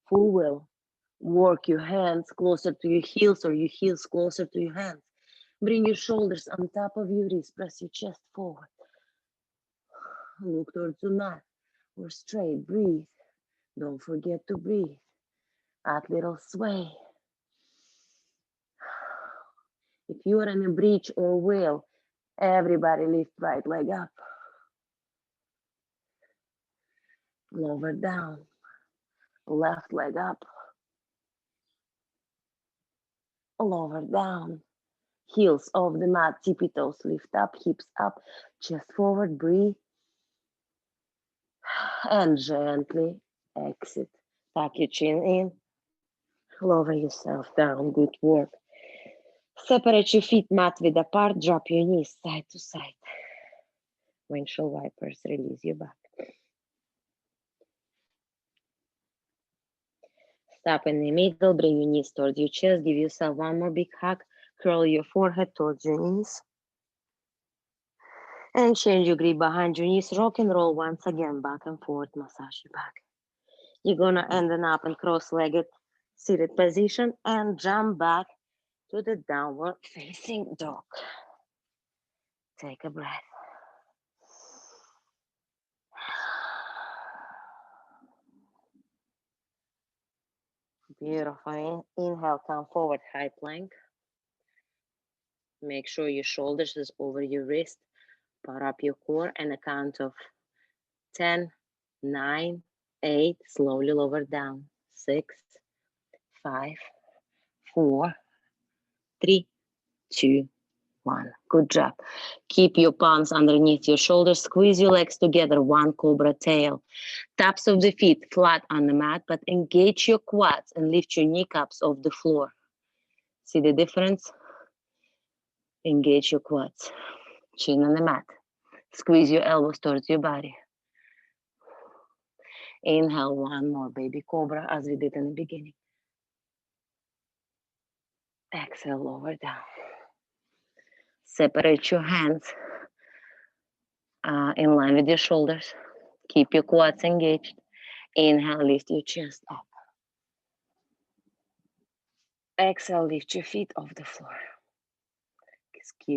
Full wheel. Work your hands closer to your heels or your heels closer to your hands. Bring your shoulders on top of your wrists. Press your chest forward. Look towards the mat or straight. Breathe. Don't forget to breathe. Add little sway. If you are in a bridge or wheel, everybody lift right leg up. Lower down. Left leg up. Lower down. Heels off the mat, tippy toes lift up, hips up, chest forward, breathe. And gently Exit. Tuck your chin in. Lower yourself down. Good work. Separate your feet mat width apart. Drop your knees side to side. Windshield wipers. Release your back. Stop in the middle. Bring your knees towards your chest. Give yourself one more big hug. Curl your forehead towards your knees. And change your grip behind your knees. Rock and roll once again. Back and forth. Massage your back. You're gonna end up in cross-legged seated position and jump back to the downward facing dog. Take a breath. Beautiful. Inhale, come forward, high plank. Make sure your shoulders is over your wrist. Power up your core and a count of 10, 9, 8, slowly lower down. 6, 5, 4, 3, 2, 1. Good job. Keep your palms underneath your shoulders. Squeeze your legs together. One cobra tail. Tops of the feet flat on the mat, but engage your quads and lift your kneecaps off the floor. See the difference? Engage your quads. Chin on the mat. Squeeze your elbows towards your body. Inhale, one more baby cobra as we did in the beginning. Exhale, lower down. Separate your hands in line with your shoulders. Keep your quads engaged. Inhale, lift your chest up. Exhale, lift your feet off the floor.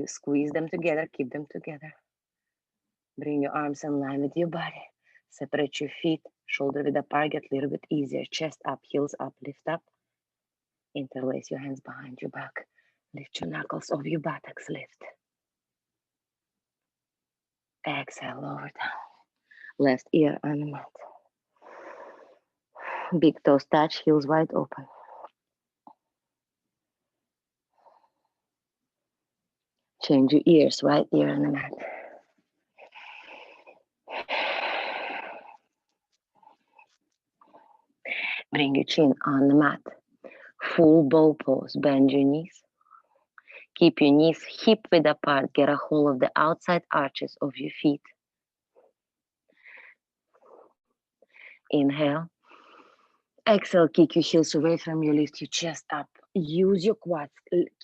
Squeeze them together, keep them together. Bring your arms in line with your body. Separate your feet, shoulder width apart, get a little bit easier. Chest up, heels up, lift up. Interlace your hands behind your back. Lift your knuckles off your buttocks, lift. Exhale, lower down. Left ear on the mat. Big toes touch, heels wide open. Change your ears, right ear on the mat. Bring your chin on the mat. Full bow pose, bend your knees. Keep your knees hip width apart. Get a hold of the outside arches of your feet. Inhale. Exhale, kick your heels away from you. Lift your chest up. Use your quads.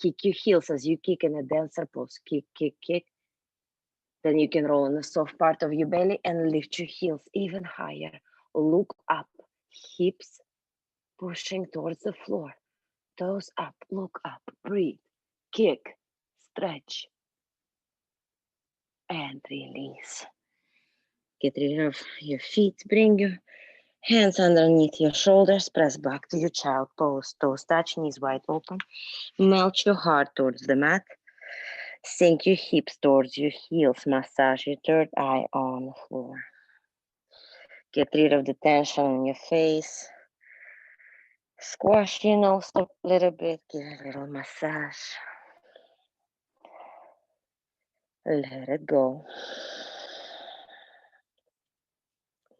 Kick your heels as you kick in a dancer pose. Kick, kick, kick. Then you can roll in the soft part of your belly and lift your heels even higher. Look up. Hips pushing towards the floor. Toes up. Look up. Breathe. Kick. Stretch. And release. Get rid of your feet. Bring your hands underneath your shoulders. Press back to your child pose. Toes touch, knees wide open. Melt your heart towards the mat. Sink your hips towards your heels. Massage your third eye on the floor. Get rid of the tension in your face. Squash your nose a little bit. Give a little massage. Let it go.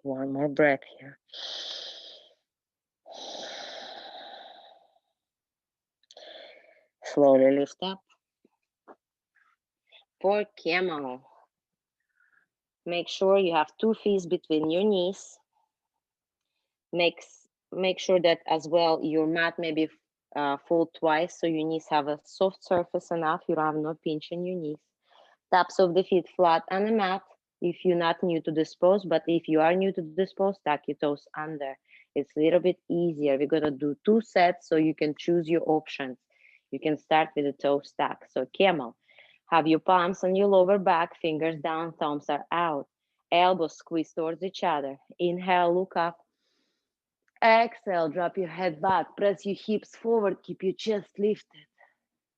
One more breath here. Slowly lift up. For camel. Make sure you have 2 feet between your knees. Make sure that as well your mat may be fold twice so your knees have a soft surface enough. You don't have no pinch in your knees. Tops of the feet flat on the mat. If you're not new to this pose, but if you are new to this pose, tuck your toes under. It's a little bit easier. We're gonna do 2 sets so you can choose your options. You can start with a toe stack. So camel, have your palms on your lower back, fingers down, thumbs are out. Elbows squeeze towards each other. Inhale, look up. Exhale, drop your head back. Press your hips forward, keep your chest lifted.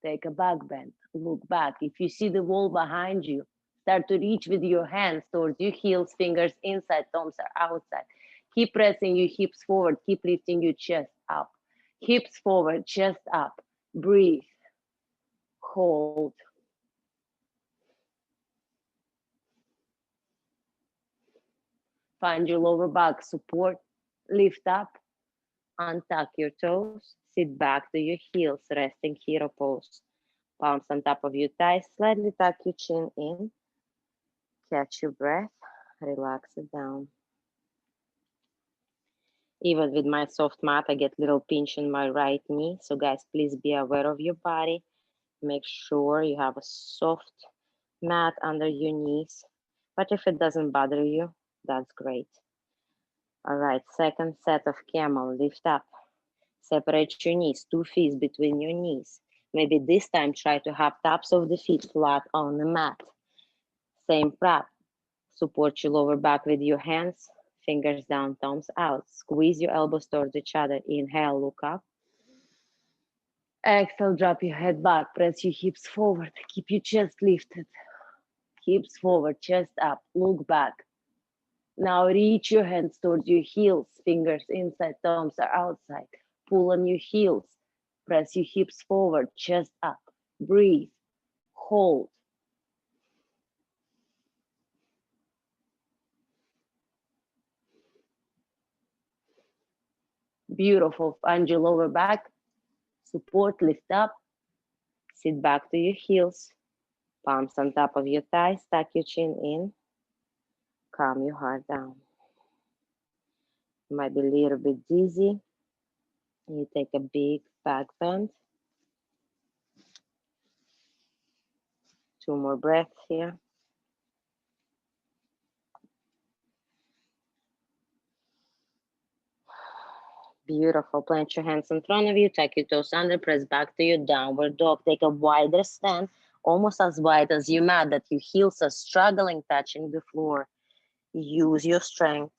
Take a back bend, look back. If you see the wall behind you, start to reach with your hands towards your heels, fingers inside, thumbs are outside. Keep pressing your hips forward, keep lifting your chest up. Hips forward, chest up. Breathe, hold. Find your lower back support. Lift up, untuck your toes, sit back to your heels, resting hero pose. Palms on top of your thighs, slightly tuck your chin in. Catch your breath, relax it down. Even with my soft mat, I get little pinch in my right knee. So guys, please be aware of your body. Make sure you have a soft mat under your knees. But if it doesn't bother you, that's great. All right, second set of camel, lift up. Separate your knees, 2 feet between your knees. Maybe this time try to have tops of the feet flat on the mat. Same prep. Support your lower back with your hands, fingers down, thumbs out. Squeeze your elbows towards each other. Inhale, look up. Exhale, drop your head back. Press your hips forward. Keep your chest lifted. Hips forward, chest up. Look back. Now reach your hands towards your heels. Fingers inside, thumbs are outside. Pull on your heels. Press your hips forward, chest up. Breathe. Hold. Beautiful. Find your lower back. Support, lift up. Sit back to your heels. Palms on top of your thighs. Tuck your chin in. Calm your heart down. You might be a little bit dizzy. You take a big back bend. 2 more breaths here. Beautiful. Plant your hands in front of you. Tuck your toes under. Press back to your downward dog. Take a wider stand, almost as wide as your mat, that your heels are struggling touching the floor. Use your strength.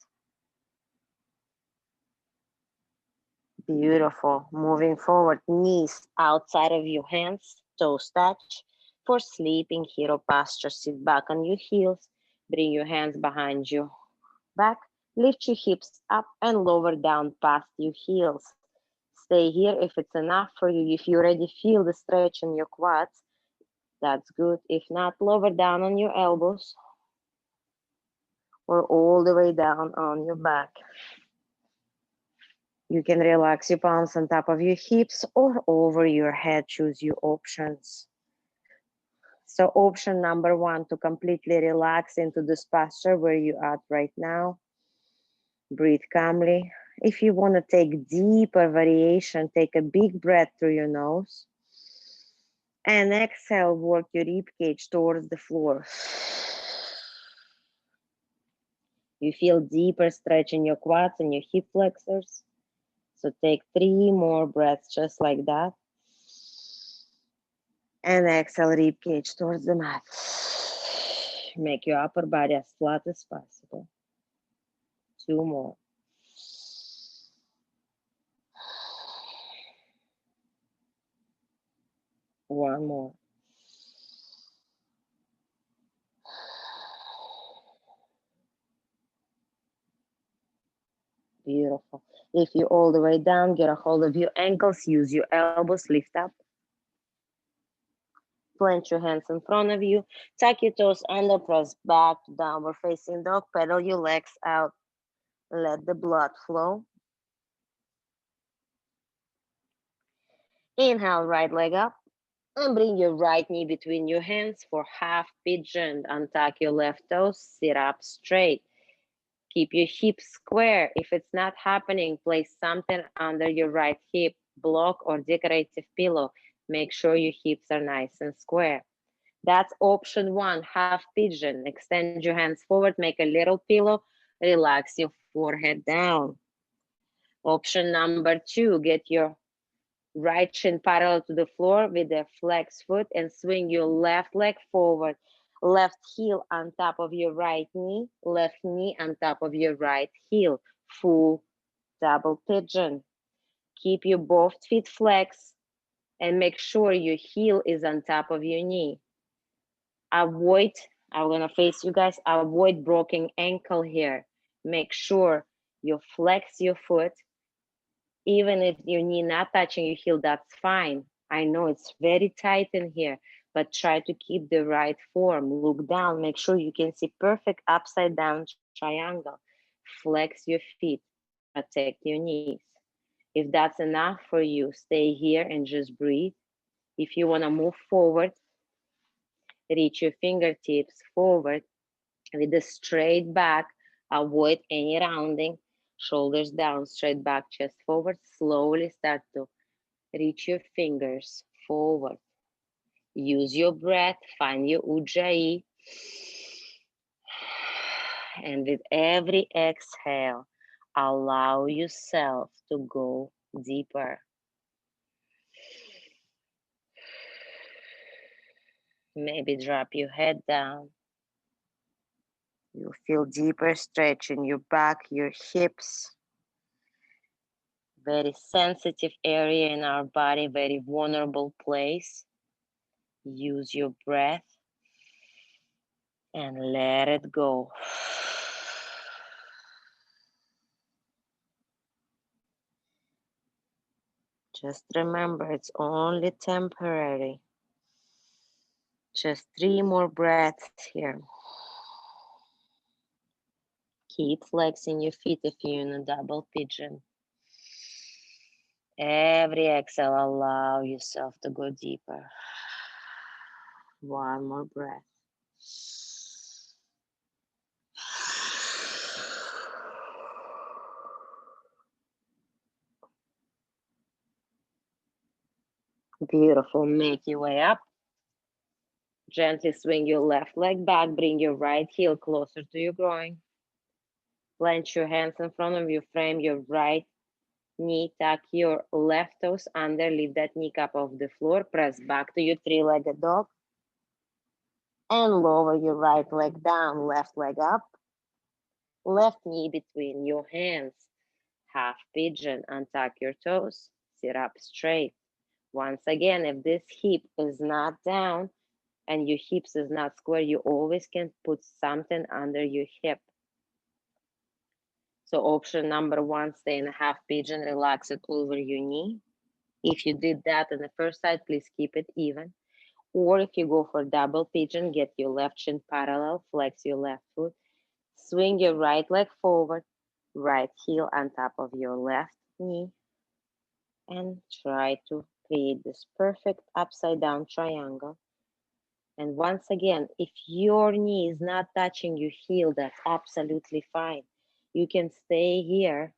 Beautiful. Moving forward, knees outside of your hands, toes touch. For sleeping hero posture, sit back on your heels. Bring your hands behind your back. Lift your hips up and lower down past your heels. Stay here if it's enough for you. If you already feel the stretch in your quads, that's good. If not, lower down on your elbows or all the way down on your back. You can relax your palms on top of your hips or over your head. Choose your options. So option number 1, to completely relax into this posture where you are right now. Breathe calmly. If you want to take deeper variation, take a big breath through your nose. And exhale, work your rib cage towards the floor. You feel deeper stretch in your quads and your hip flexors. So take 3 more breaths just like that. And exhale, rib cage towards the mat. Make your upper body as flat as possible. 2 more. One more. Beautiful. If you're all the way down, get a hold of your ankles, use your elbows, lift up. Plant your hands in front of you. Tuck your toes under, press back to downward facing dog. Pedal your legs out. Let the blood flow. Inhale, right leg up. And bring your right knee between your hands for half pigeon. Untuck your left toes, sit up straight. Keep your hips square. If it's not happening, place something under your right hip, block or decorative pillow. Make sure your hips are nice and square. That's option 1, half pigeon. Extend your hands forward, make a little pillow, relax your forehead down. Option number 2, get your right shin parallel to the floor with a flex foot and swing your left leg forward. Left heel on top of your right knee, left knee on top of your right heel. Full double pigeon. Keep your both feet flexed and make sure your heel is on top of your knee. Avoid, I'm gonna face you guys, avoid broken ankle here. Make sure you flex your foot. Even if your knee not touching your heel, that's fine. I know it's very tight in here, but try to keep the right form. Look down, make sure you can see perfect upside down triangle. Flex your feet. protect your knees. If that's enough for you, stay here and just breathe. If you want to move forward, reach your fingertips forward with a straight back. Avoid any rounding. Shoulders down, straight back, chest forward. Slowly start to reach your fingers forward. Use your breath, find your Ujjayi. And with every exhale, allow yourself to go deeper. Maybe drop your head down. You feel deeper stretch in your back, your hips. Very sensitive area in our body, very vulnerable place. Use your breath and let it go. Just remember, it's only temporary. Just 3 more breaths here. Keep flexing your feet if you're in a double pigeon. Every exhale, allow yourself to go deeper. One more breath. Beautiful. Make your way up. Gently swing your left leg back. Bring your right heel closer to your groin. Clench your hands in front of you. Frame your right knee. Tuck your left toes under. Lift that kneecap off the floor. Press back to your three-legged dog. And lower your right leg down. Left leg up. Left knee between your hands. Half pigeon. Untuck your toes. Sit up straight. Once again, if this hip is not down and your hips is not square, you always can put something under your hip. So option number 1, stay in a half pigeon, relax it over your knee. If you did that in the first side, please keep it even. Or if you go for double pigeon, get your left shin parallel, flex your left foot, swing your right leg forward, right heel on top of your left knee, and try to create this perfect upside down triangle. And once again, if your knee is not touching your heel, that's absolutely fine. You can stay here,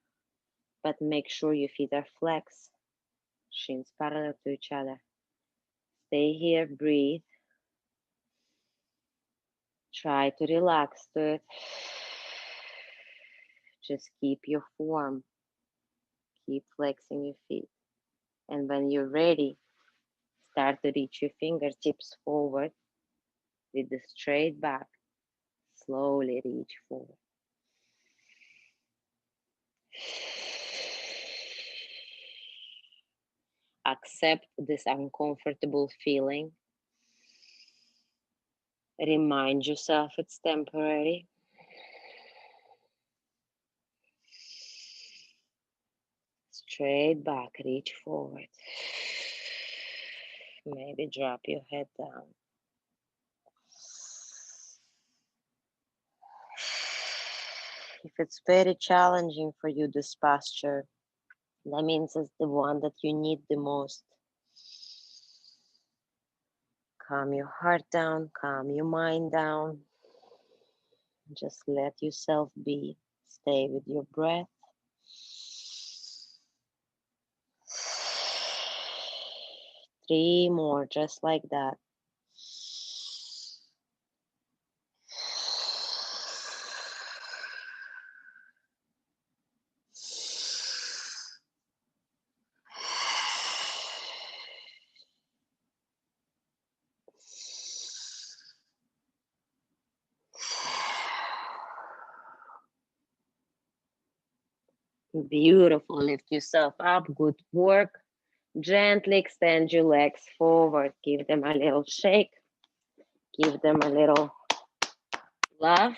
but make sure your feet are flexed, shins parallel to each other. Stay here, breathe. Try to relax to it. Just keep your form. Keep flexing your feet. And when you're ready, start to reach your fingertips forward with the straight back. Slowly reach forward. Accept this uncomfortable feeling. Remind yourself it's temporary. Straight back, reach forward. Maybe drop your head down. If it's very challenging for you, this posture, that means it's the one that you need the most. Calm your heart down, calm your mind down. Just let yourself be. Stay with your breath. Three more, just like that. Beautiful. Lift yourself up. Good work. Gently extend your legs forward. Give them a little shake. Give them a little love.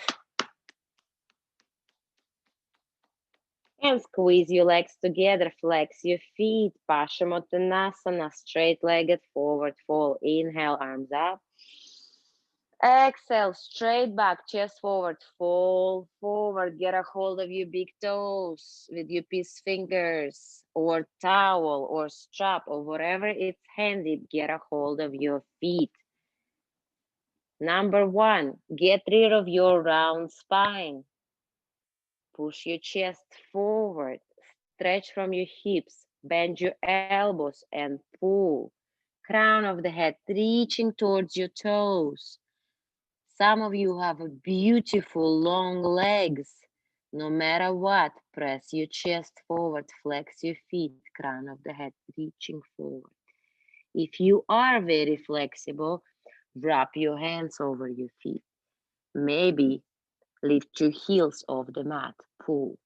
And squeeze your legs together. Flex your feet. Paschimottanasana. Straight-legged forward fold. Inhale, arms up. Exhale, straight back, chest forward, fall forward, get a hold of your big toes with your peace fingers or towel or strap or whatever it's handy, get a hold of your feet. Number 1, get rid of your round spine. Push your chest forward, stretch from your hips, bend your elbows and pull. Crown of the head reaching towards your toes. Some of you have a beautiful long legs. No matter what, press your chest forward, flex your feet, crown of the head reaching forward. If you are very flexible, wrap your hands over your feet. Maybe lift your heels off the mat. Pull,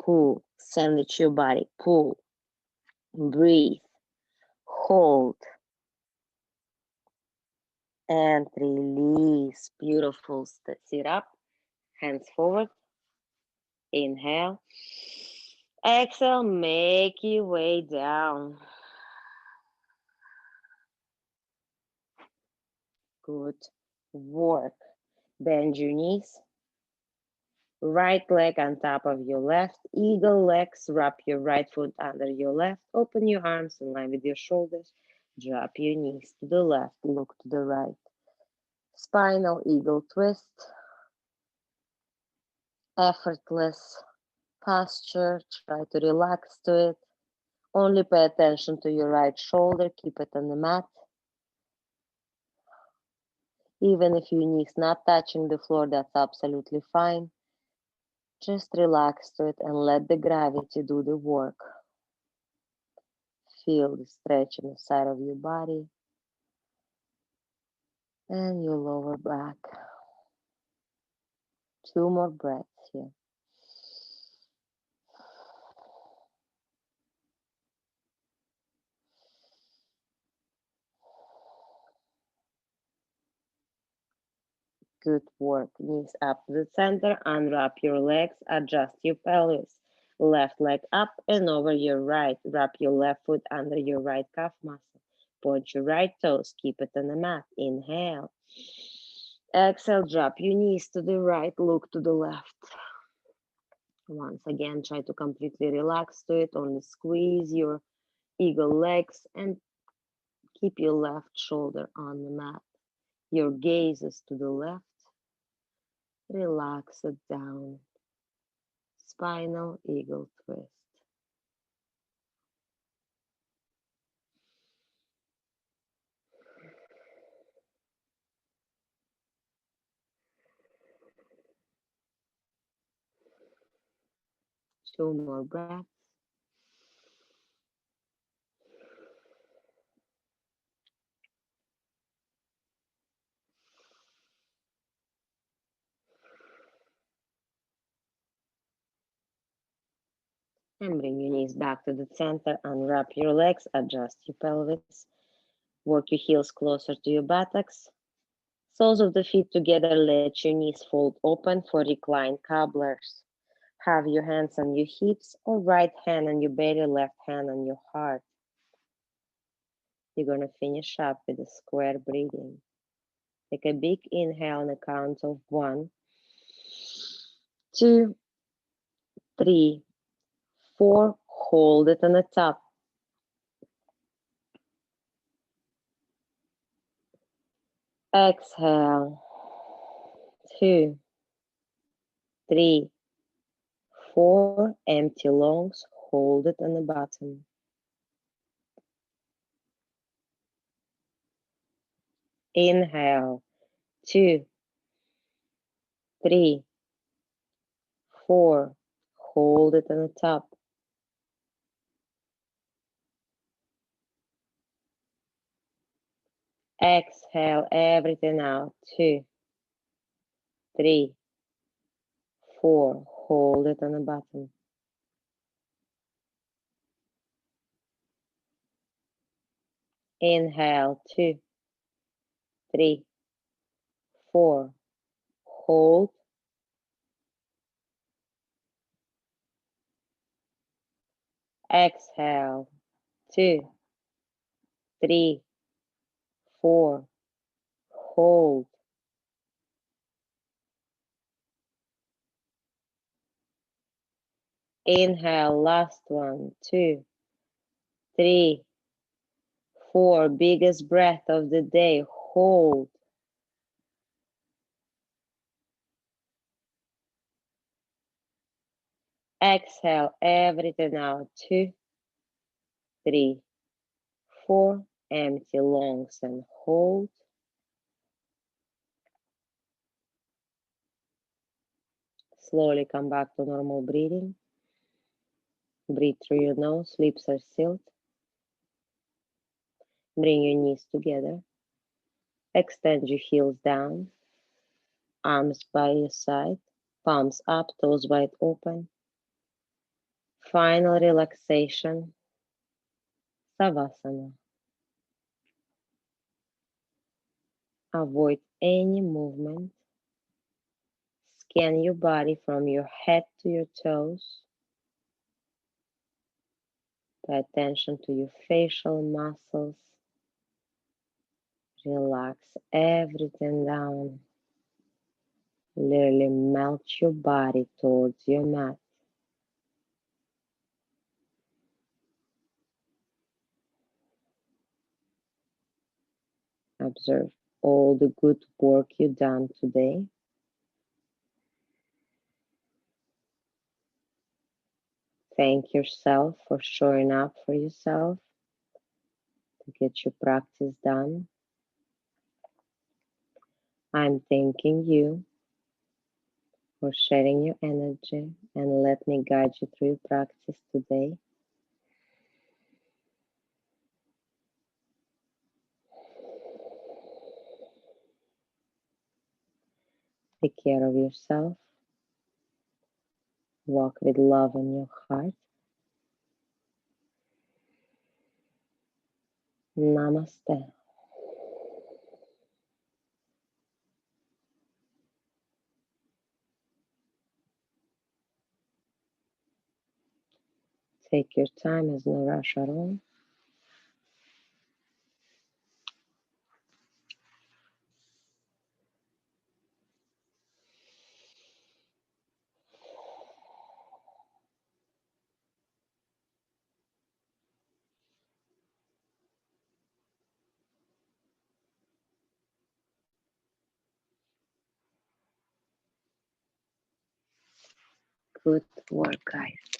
pull, sandwich your body, pull, breathe, hold, and release. Beautiful. Sit up, hands forward. Inhale. Exhale, make your way down. Good work. Bend your knees. Right leg on top of your left. Eagle legs. Wrap your right foot under your left. Open your arms in line with your shoulders. Drop your knees to the left. Look to the right. Spinal eagle twist. Effortless posture. Try to relax to it. Only pay attention to your right shoulder. Keep it on the mat. Even if your knees not touching the floor, that's absolutely fine. Just relax to it and let the gravity do the work. Feel the stretch in the side of your body and your lower back. 2 more breaths here. Good work. Knees up to the center. Unwrap your legs. Adjust your pelvis. Left leg up and over your right. Wrap your left foot under your right calf muscle. Point your right toes. Keep it on the mat. Inhale. Exhale. Drop your knees to the right. Look to the left. Once again, try to completely relax to it. Only squeeze your eagle legs and keep your left shoulder on the mat. Your gaze is to the left. Relax it down. Spinal eagle twist. Two more breaths. And bring your knees back to the center. Unwrap your legs. Adjust your pelvis. Work your heels closer to your buttocks. Soles of the feet together. Let your knees fold open for reclined cobblers. Have your hands on your hips or right hand on your belly, left hand on your heart. You're going to finish up with a square breathing. Take a big inhale on the count of 1, 2, 3, 4. Hold it on the top. Exhale. 2, 3, 4. Empty lungs. Hold it on the bottom. Inhale. 2, 3, 4. Hold it on the top. Exhale everything out. 2, 3, 4. Hold it on the bottom. Inhale. 2, 3, 4. Hold. Exhale. 2, 3, 4. hold. Inhale, last one, 2, 3, 4, biggest breath of the day, hold. Exhale everything out, 2, 3, 4, empty lungs and hold. Slowly come back to normal breathing. Breathe through your nose, lips are sealed. Bring your knees together. Extend your heels down. Arms by your side. Palms up, toes wide open. Final relaxation. Savasana. Avoid any movement. Scan your body from your head to your toes. Pay attention to your facial muscles. Relax everything down. Literally melt your body towards your mat. Observe all the good work you've done today. Thank yourself for showing up for yourself to get your practice done. I'm thanking you for sharing your energy and let me guide you through your practice today. Take care of yourself. Walk with love in your heart. Namaste. Take your time, there's no rush at all. Good work, guys.